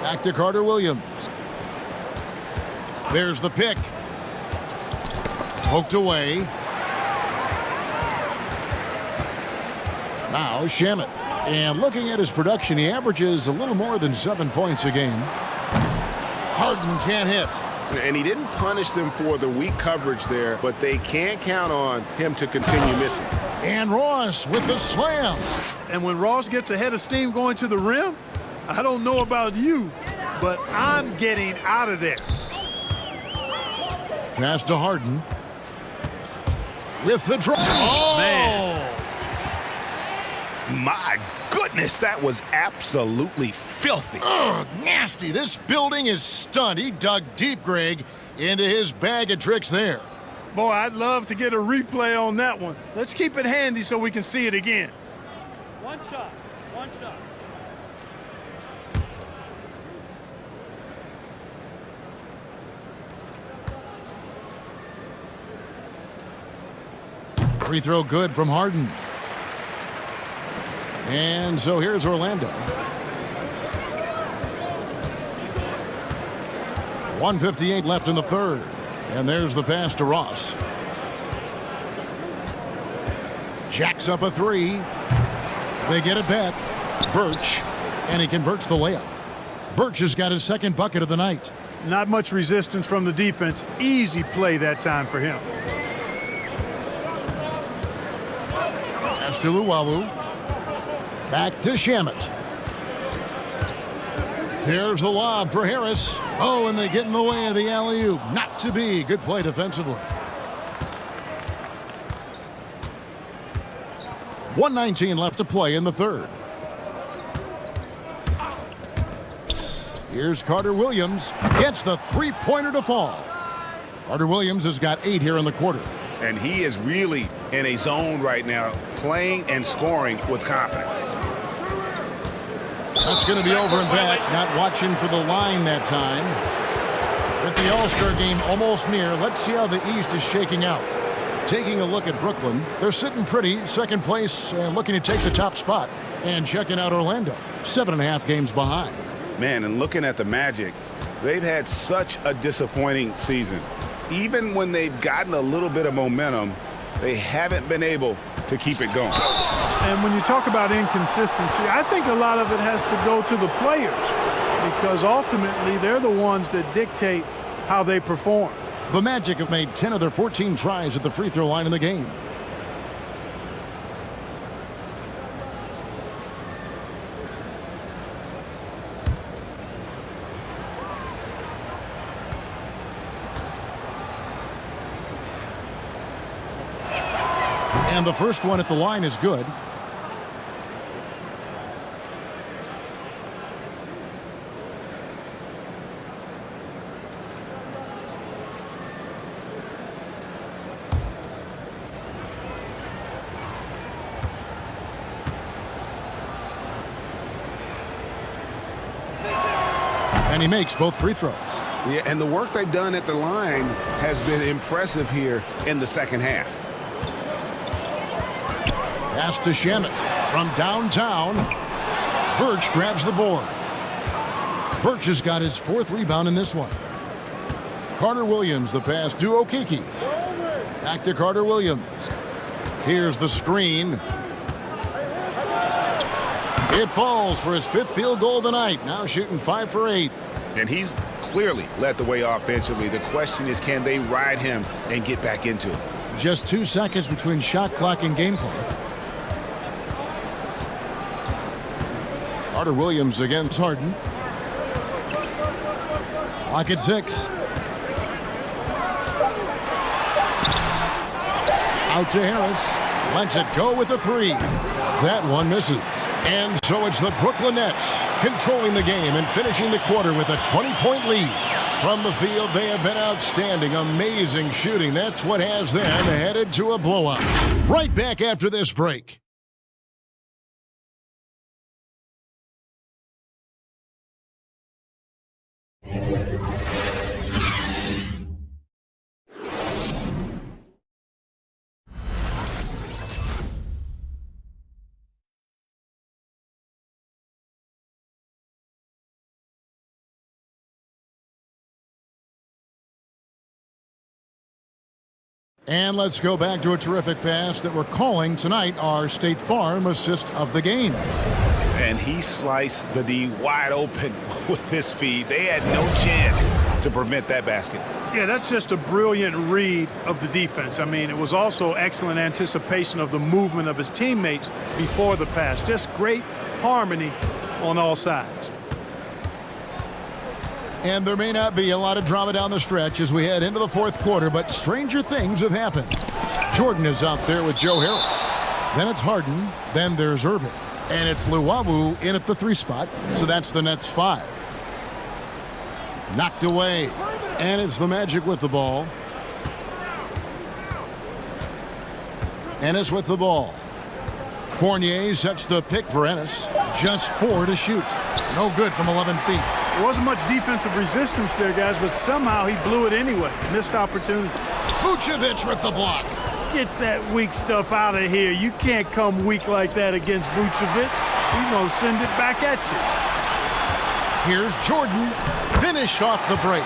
Back to Carter Williams. There's the pick. Poked away. Now Shamet. And looking at his production, he averages a little more than 7 points a game. Harden can't hit. And he didn't punish them for the weak coverage there, but they can't count on him to continue missing. And Ross with the slam. And when Ross gets a head of steam going to the rim, I don't know about you, but I'm getting out of there. Pass to Harden. With the drive. Oh, man. My goodness, that was absolutely filthy. Ugh, nasty. This building is stunned. He dug deep, Greg, into his bag of tricks there. Boy, I'd love to get a replay on that one. Let's keep it handy so we can see it again. One shot. One shot. Free throw good from Harden. And so here's Orlando. 1:58 left in the third. And there's the pass to Ross. Jacks up a three. They get it back. Birch. And he converts the layup. Birch has got his second bucket of the night. Not much resistance from the defense. Easy play that time for him. Pass to Luwawu. Back to Shamet. There's the lob for Harris. Oh, and they get in the way of the alley-oop. Not to be. Good play defensively. 1:19 left to play in the third. Here's Carter Williams. Gets the three-pointer to fall. Carter Williams has got 8 here in the quarter. And he is really in a zone right now, playing and scoring with confidence. That's going to be over and back. Not watching for the line that time. With the All-Star game almost near, let's see how the East is shaking out. Taking a look at Brooklyn, they're sitting pretty, second place, and looking to take the top spot. And checking out Orlando, 7.5 games behind. Man, and looking at the Magic, they've had such a disappointing season. Even when they've gotten a little bit of momentum, they haven't been able to keep it going. And when you talk about inconsistency, I think a lot of it has to go to the players because ultimately they're the ones that dictate how they perform. The Magic have made 10 of their 14 tries at the free throw line in the game. And the first one at the line is good. And he makes both free throws. Yeah, and the work they've done at the line has been impressive here in the second half. Pass to Shamet from downtown. Birch grabs the board. Birch has got his 4th rebound in this one. Carter Williams. The pass to Okeke. Back to Carter Williams. Here's the screen. It falls for his 5th field goal of the night. Now shooting 5 for 8. And he's clearly led the way offensively. The question is, can they ride him and get back into it? Just 2 seconds between shot clock and game clock. Carter Williams against Harden. Clock at 6. Out to Harris. Lets it go with a 3. That one misses. And so it's the Brooklyn Nets controlling the game and finishing the quarter with a 20-point lead. From the field, they have been outstanding. Amazing shooting. That's what has them headed to a blowout. Right back after this break. And let's go back to a terrific pass that we're calling tonight our State Farm assist of the game. And he sliced the D wide open with his feed. They had no chance to prevent that basket. Yeah, that's just a brilliant read of the defense. I mean, it was also excellent anticipation of the movement of his teammates before the pass. Just great harmony on all sides. And there may not be a lot of drama down the stretch as we head into the 4th quarter, but stranger things have happened. Jordan is out there with Joe Harris. Then it's Harden. Then there's Irving. And it's Luwawu in at the 3 spot. So that's the Nets 5. Knocked away. And it's the Magic with the ball. Ennis with the ball. Fournier sets the pick for Ennis. Just 4 to shoot. No good from 11 feet. There wasn't much defensive resistance there, guys, but somehow he blew it anyway. Missed opportunity. Vucevic with the block. Get that weak stuff out of here. You can't come weak like that against Vucevic. He's going to send it back at you. Here's Jordan. Finished off the break.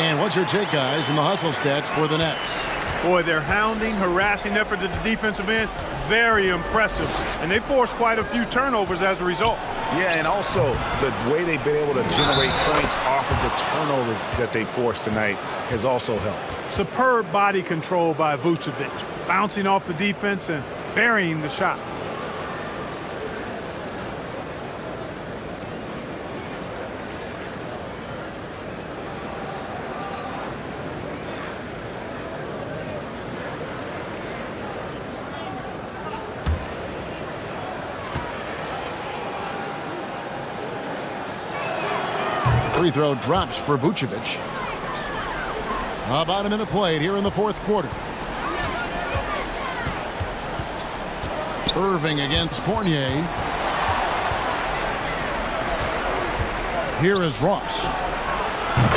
And what's your take, guys, in the hustle stats for the Nets? Boy, their hounding, harassing effort at the defensive end, very impressive. And they forced quite a few turnovers as a result. Yeah, and also the way they've been able to generate points off of the turnovers that they forced tonight has also helped. Superb body control by Vucevic, bouncing off the defense and burying the shot. Free throw drops for Vucevic. About a minute played here in the 4th quarter. Irving against Fournier. Here is Ross.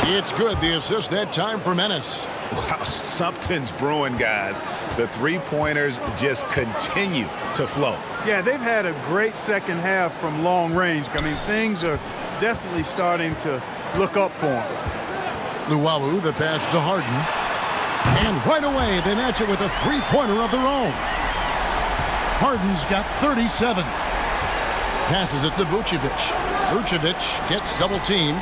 It's good. The assist that time from Ennis. Wow, something's brewing, guys. The 3-pointers just continue to flow. Yeah, they've had a great second half from long range. I mean, things are definitely starting to look up for him. Luwawu, the pass to Harden. And right away, they match it with a 3-pointer of their own. Harden's got 37. Passes it to Vucevic. Vucevic gets double-teamed.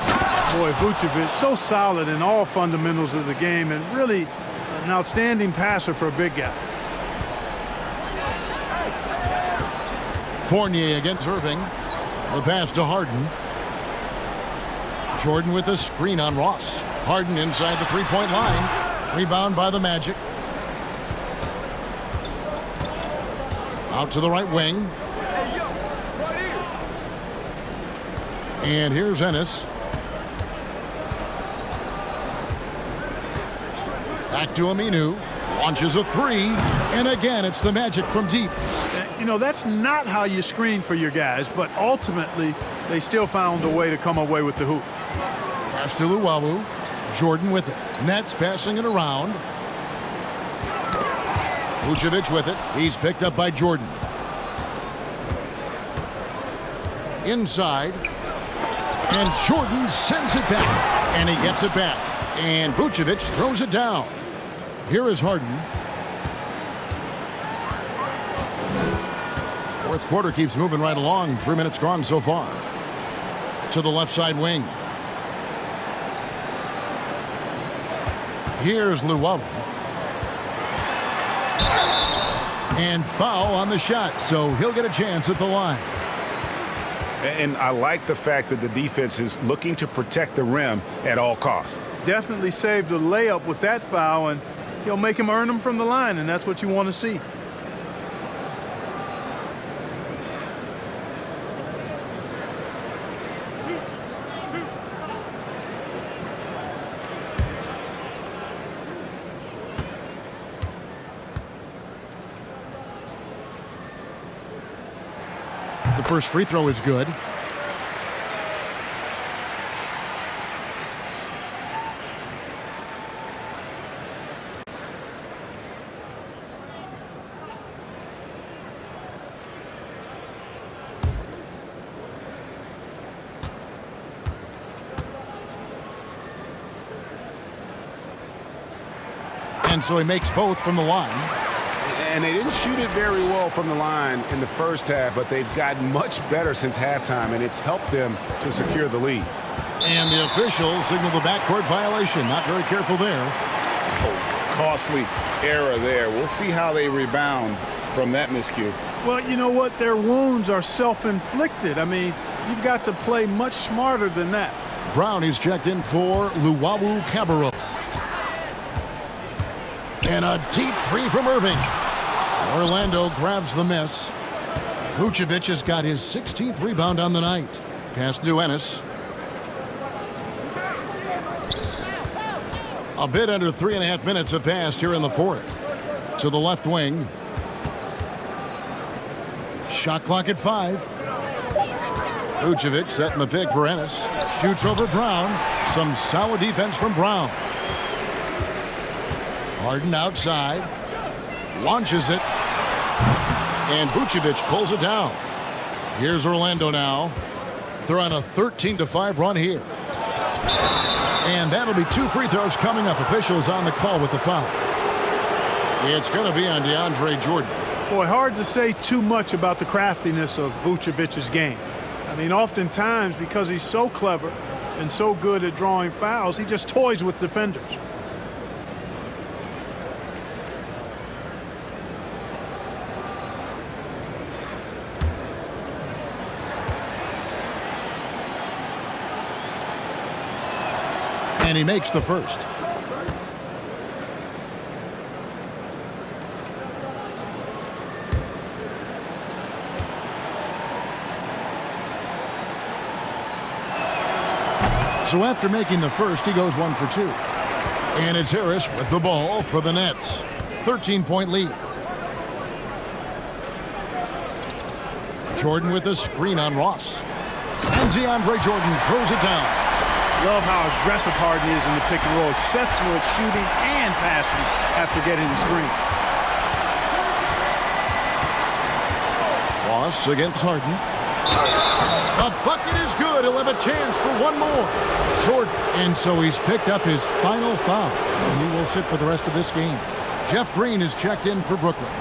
Boy, Vucevic, so solid in all fundamentals of the game and really an outstanding passer for a big guy. Fournier against Irving. The pass to Harden. Jordan with a screen on Ross. Harden inside the 3-point line. Rebound by the Magic. Out to the right wing. And here's Ennis. Back to Aminu. Launches a 3. And again, it's the Magic from deep. You know, that's not how you screen for your guys, but ultimately, they still found a way to come away with the hoop. Pass to Luwawu. Jordan with it. Nets passing it around. Vucevic with it. He's picked up by Jordan. Inside. And Jordan sends it back. And he gets it back. And Vucevic throws it down. Here is Harden. Fourth quarter keeps moving right along. 3 minutes gone so far. To the left side wing. Here's Luwawu. And foul on the shot, so he'll get a chance at the line. And I like the fact that the defense is looking to protect the rim at all costs. Definitely saved the layup with that foul, and he'll make him earn them from the line, and that's what you want to see. The first free throw is good. And so he makes both from the line. And they didn't shoot it very well from the line in the first half, but they've gotten much better since halftime, and it's helped them to secure the lead. And the official signaled the backcourt violation. Not very careful there. Oh, costly error there. We'll see how they rebound from that miscue. Well, you know what? Their wounds are self-inflicted. I mean, you've got to play much smarter than that. Brown is checked in for Luwawu Cabarrot. And a deep three from Irving. Orlando grabs the miss. Vucevic has got his 16th rebound on the night. Pass to Ennis. A bit under 3.5 minutes have passed here in the fourth. To the left wing. Shot clock at 5. Vucevic setting the pick for Ennis. Shoots over Brown. Some solid defense from Brown. Harden outside. Launches it. And Vucevic pulls it down. Here's Orlando now. They're on a 13-5 run here. And that'll be 2 free throws coming up. Officials on the call with the foul. It's going to be on DeAndre Jordan. Boy, hard to say too much about the craftiness of Vucevic's game. I mean, oftentimes, because he's so clever and so good at drawing fouls, he just toys with defenders. And he makes the first. So after making the first, he goes 1 for 2. And it's Harris with the ball for the Nets. 13-point lead. Jordan with a screen on Ross. And DeAndre Jordan throws it down. Love how aggressive Harden is in the pick and roll. Exceptional at shooting and passing after getting the screen. Ross against Harden. A bucket is good. He'll have a chance for one more. Jordan. And so he's picked up his final foul. And he will sit for the rest of this game. Jeff Green is checked in for Brooklyn.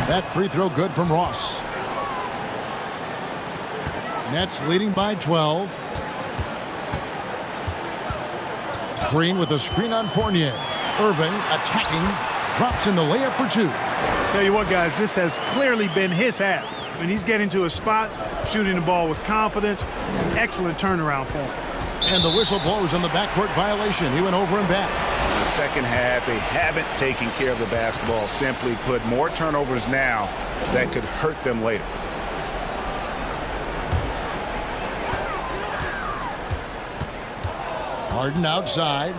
That free throw good from Ross. Nets leading by 12. Green with a screen on Fournier. Irving attacking. Drops in the layup for 2. Tell you what, guys, this has clearly been his half. When he's getting to his spots, shooting the ball with confidence, excellent turnaround for him. And the whistle blows on the backcourt violation. He went over and back. The second half, they haven't taken care of the basketball. Simply put, more turnovers now that could hurt them later. Harden outside.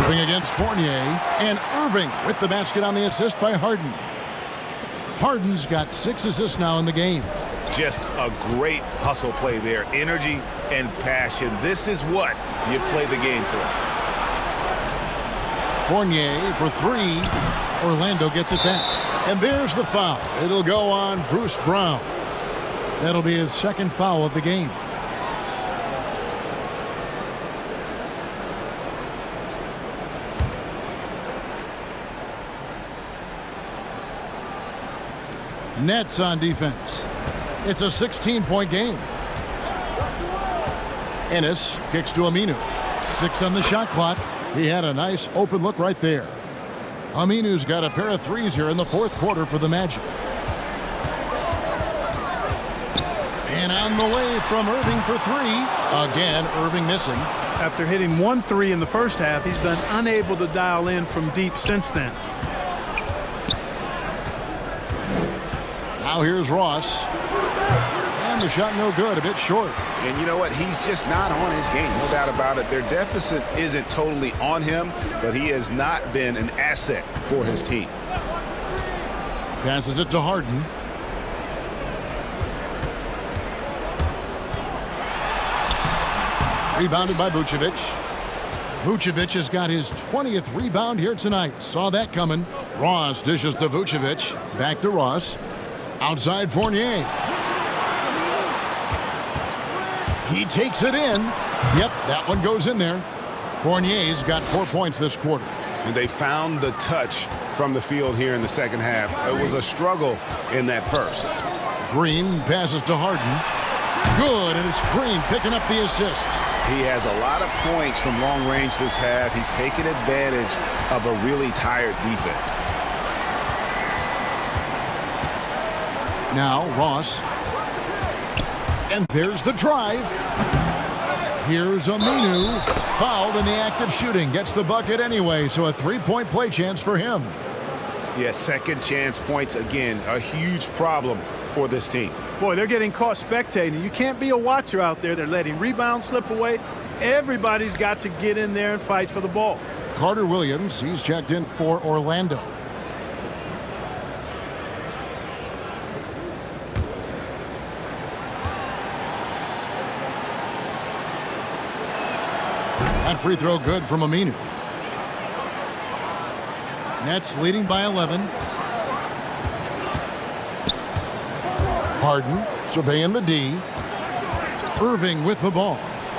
Irving against Fournier. And Irving with the basket on the assist by Harden. Harden's got 6 assists now in the game. Just a great hustle play there. Energy and passion. This is what you play the game for. Fournier for 3. Orlando gets it back. And there's the foul. It'll go on Bruce Brown. That'll be his second foul of the game. Nets on defense. It's a 16-point game. Ennis kicks to Aminu. 6 on the shot clock. He had a nice open look right there. Aminu's got a pair of threes here in the fourth quarter for the Magic. And on the way from Irving for 3. Again, Irving missing. After hitting 1 3 in the first half, he's been unable to dial in from deep since then. Now here's Ross. And the shot no good, a bit short. And you know what? He's just not on his game, no doubt about it. Their deficit isn't totally on him, but he has not been an asset for his team. Passes it to Harden. Rebounded by Vucevic. Vucevic has got his 20th rebound here tonight. Saw that coming. Ross dishes to Vucevic. Back to Ross. Outside Fournier. He takes it in. Yep, that one goes in there. Fournier's got 4 points this quarter. And they found the touch from the field here in the second half. It was a struggle in that first. Green passes to Harden. Good, and it's Green picking up the assist. He has a lot of points from long range this half. He's taken advantage of a really tired defense. Now Ross. And there's the drive. Here's Aminu. Fouled in the act of shooting. Gets the bucket anyway, so a 3-point play chance for him. Yeah, second chance points again. A huge problem for this team. Boy, they're getting caught spectating. You can't be a watcher out there. They're letting rebounds slip away. Everybody's got to get in there and fight for the ball. Carter Williams, he's checked in for Orlando. That free throw good from Aminu. Nets leading by 11. Harden surveying the D. Irving with the ball.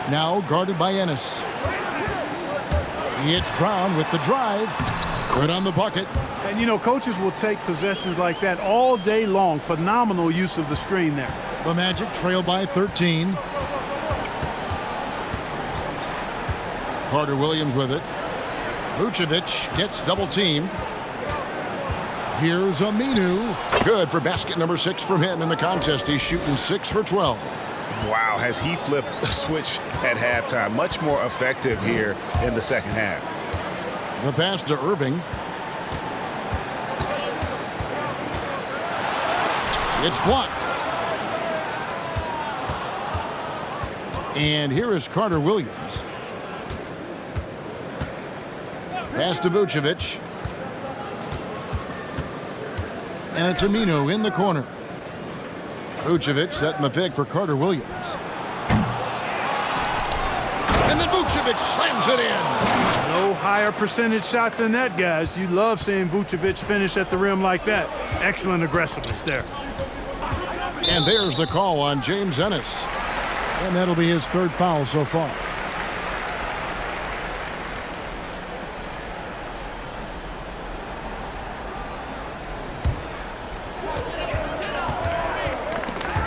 Now guarded by Ennis. It's Brown with the drive. Good on the bucket. And you know, coaches will take possessions like that all day long. Phenomenal use of the screen there. The Magic trail by 13. Carter Williams with it. Vucevic gets double teamed. Here's Aminu. Good for basket number 6 from him in the contest. He's shooting 6 for 12. Wow, has he flipped a switch at halftime. Much more effective here in the second half. The pass to Irving. It's blocked. And here is Carter Williams. Pass to Vucevic. And it's Aminu in the corner. Vucevic setting the pick for Carter Williams. And then Vucevic slams it in. No higher percentage shot than that, guys. You love seeing Vucevic finish at the rim like that. Excellent aggressiveness there. And there's the call on James Ennis. And that'll be his 3rd foul so far.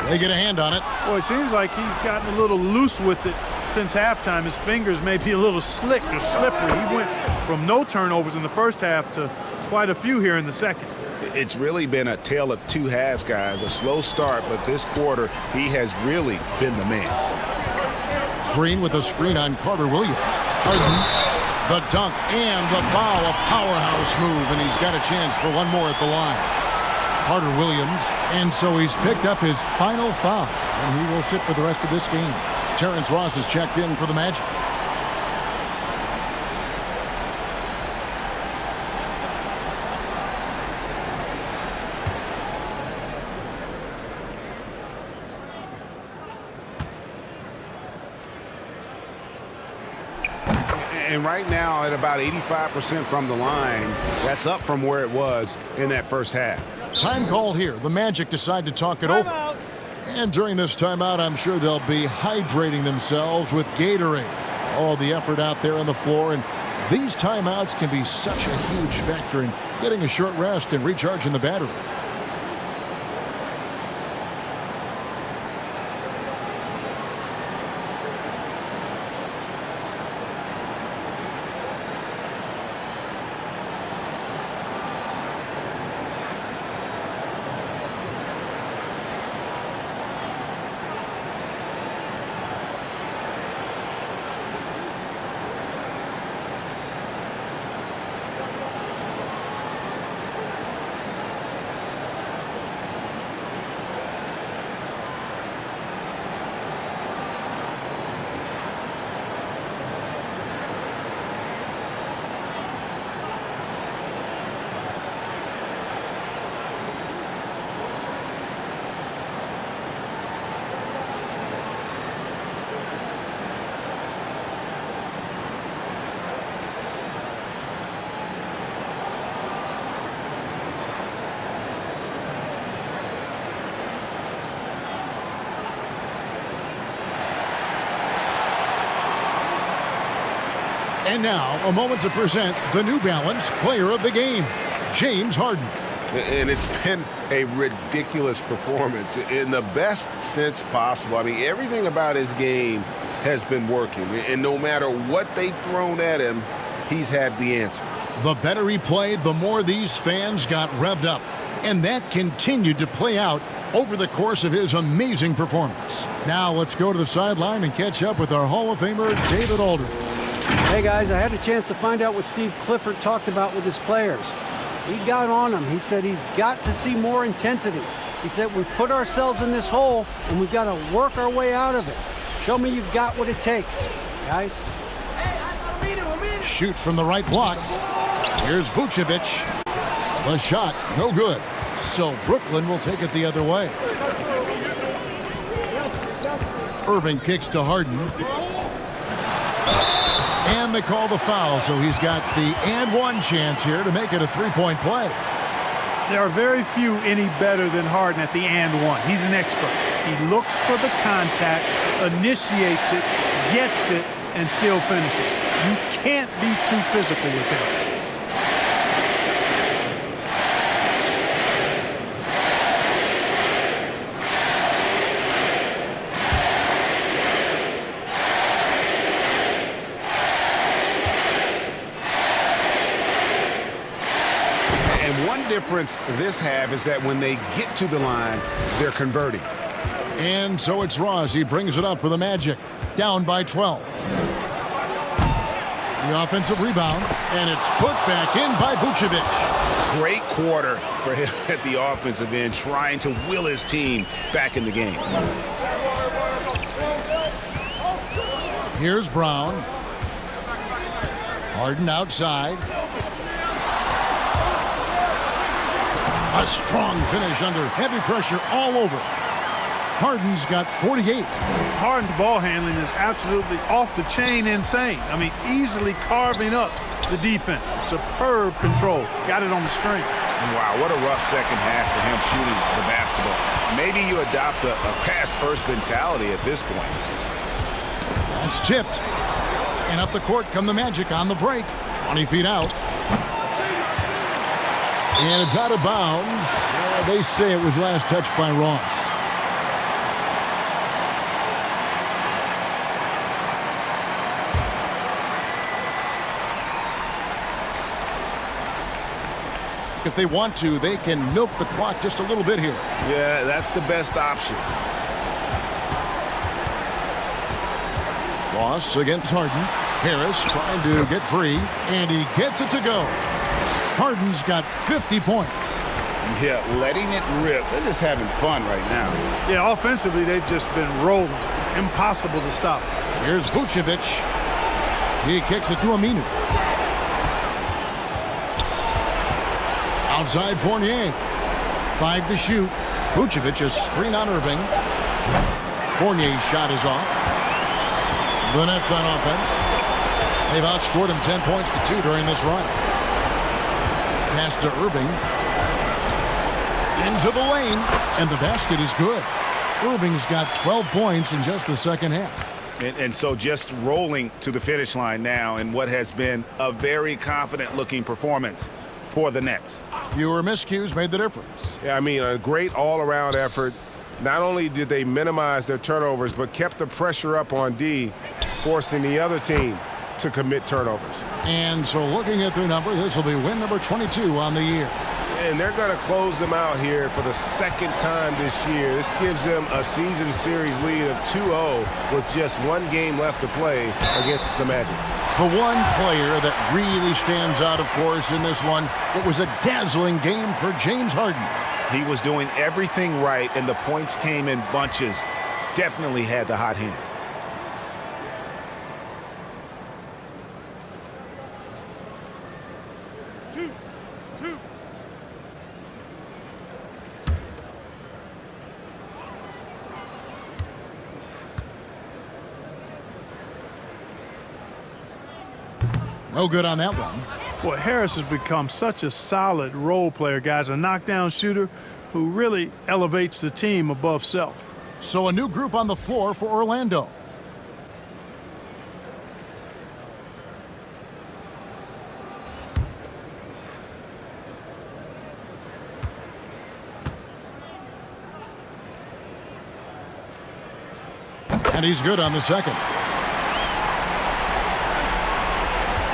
They get a hand on it. Boy, it seems like he's gotten a little loose with it since halftime. His fingers may be a little slick or slippery. He went from no turnovers in the first half to quite a few here in the second. It's really been a tale of 2 halves, guys. A slow start, but this quarter, he has really been the man. Green with a screen on Carter Williams. Harden, the dunk, and the foul. A powerhouse move, and he's got a chance for one more at the line. Carter Williams, and so he's picked up his final foul, and he will sit for the rest of this game. Terrence Ross is checked in for the Magic. And right now at about 85% from the line, that's up from where it was in that first half. Time called here. The Magic decide to talk it over. And during this timeout, I'm sure they'll be hydrating themselves with Gatorade. All the effort out there on the floor, and these timeouts can be such a huge factor in getting a short rest and recharging the battery. And now, a moment to present the New Balance Player of the Game, James Harden. And it's been a ridiculous performance in the best sense possible. I mean, everything about his game has been working. And no matter what they've thrown at him, he's had the answer. The better he played, the more these fans got revved up. And that continued to play out over the course of his amazing performance. Now let's go to the sideline and catch up with our Hall of Famer, David Aldridge. Hey guys, I had a chance to find out what Steve Clifford talked about with his players. He got on them. He said he's got to see more intensity. He said we've put ourselves in this hole and we've got to work our way out of it. Show me you've got what it takes, guys. Shoot from the right block. Here's Vucevic. The shot, no good. So Brooklyn will take it the other way. Irving kicks to Harden. And they call the foul, so he's got the and one chance here to make it a three-point play. There are very few any better than Harden at the and one. He's an expert. He looks for the contact, initiates it, gets it, and still finishes. You can't be too physical with him. Difference this half is that when they get to the line, they're converting. And so it's Ross. He brings it up for the Magic. Down by 12. The offensive rebound, and it's put back in by Vucevic. Great quarter for him at the offensive end, trying to will his team back in the game. Here's Brown. Harden outside. A strong finish under heavy pressure all over. Harden's got 48. Harden's ball handling is absolutely off the chain insane. I mean, easily carving up the defense. Superb control. Got it on the string. Wow, what a rough second half for him shooting the basketball. Maybe you adopt a pass-first mentality at this point. That's tipped. And up the court come the Magic on the break. 20 feet out. And it's out of bounds. They say it was last touched by Ross. If they want to, they can milk the clock just a little bit here. Yeah, that's the best option. Ross against Harden. Harris trying to get free, and he gets it to go. Harden's got 50 points. Yeah, letting it rip. They're just having fun right now. Yeah, offensively, they've just been rolling. Impossible to stop. Here's Vucevic. He kicks it to Aminu. Outside Fournier. 5 to shoot. Vucevic a screen on Irving. Fournier's shot is off. The Nets on offense. They've outscored him 10 points to 2 during this run. Pass to Irving. Into the lane, and the basket is good. Irving's got 12 points in just the second half. And so just rolling to the finish line now in what has been a very confident-looking performance for the Nets. Fewer miscues made the difference. Yeah, I mean, a great all-around effort. Not only did they minimize their turnovers, but kept the pressure up on D, forcing the other team to commit turnovers. And so looking at their number, this will be win number 22 on the year. And they're going to close them out here for the second time this year. This gives them a season series lead of 2-0 with just one game left to play against the Magic. The one player that really stands out, of course, in this one, it was a dazzling game for James Harden. He was doing everything right, and the points came in bunches. Definitely had the hot hand. No good on that one. Boy, Harris has become such a solid role player, guys. A knockdown shooter who really elevates the team above self. So a new group on the floor for Orlando. And he's good on the second.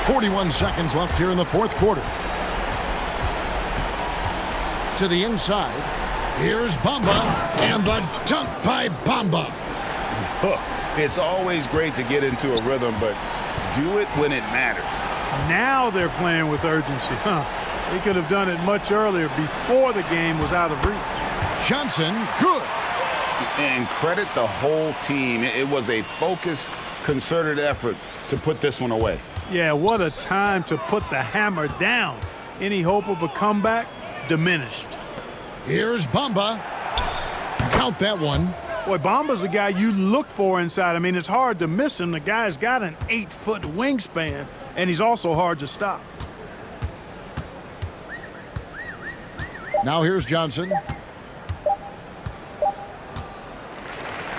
41 seconds left here in the fourth quarter. To the inside. Here's Bamba, and the dunk by Bamba. Look, it's always great to get into a rhythm, but do it when it matters. Now they're playing with urgency. They could have done it much earlier, before the game was out of reach. Johnson, good. And credit the whole team. It was a focused, concerted effort to put this one away. Yeah, what a time to put the hammer down. Any hope of a comeback? Diminished. Here's Bamba. Count that one. Boy, Bamba's the guy you look for inside. I mean, it's hard to miss him. The guy's got an 8-foot wingspan, and he's also hard to stop. Now here's Johnson.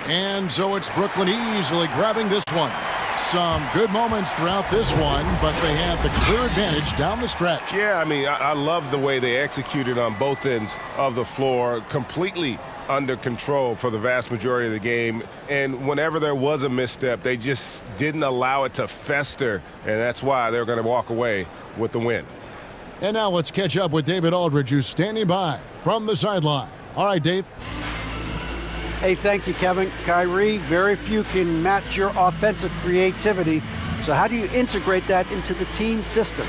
And so it's Brooklyn easily grabbing this one. Some good moments throughout this one, but they had the clear advantage down the stretch. Yeah, I mean, I love the way they executed on both ends of the floor, completely under control for the vast majority of the game. And whenever there was a misstep, they just didn't allow it to fester, and that's why they're going to walk away with the win. And now let's catch up with David Aldridge, who's standing by from the sideline. All right, Dave. Hey, thank you, Kevin. Kyrie, very few can match your offensive creativity. So how do you integrate that into the team system?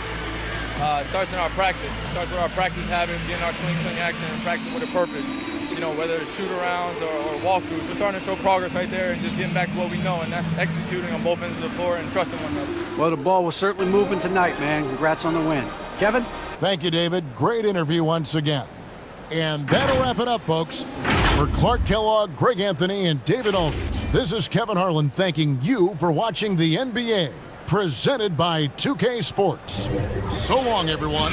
It starts in our practice. It starts with our practice habits, getting our swing action, and practice with a purpose. You know, whether it's shoot-arounds or walkthroughs, we're starting to show progress right there and just getting back to what we know, and that's executing on both ends of the floor and trusting one another. Well, the ball was certainly moving tonight, man. Congrats on the win. Kevin? Thank you, David. Great interview once again. And that'll wrap it up, folks. For Clark Kellogg, Greg Anthony, and David Aldridge, this is Kevin Harlan thanking you for watching the NBA, presented by 2K Sports. So long, everyone.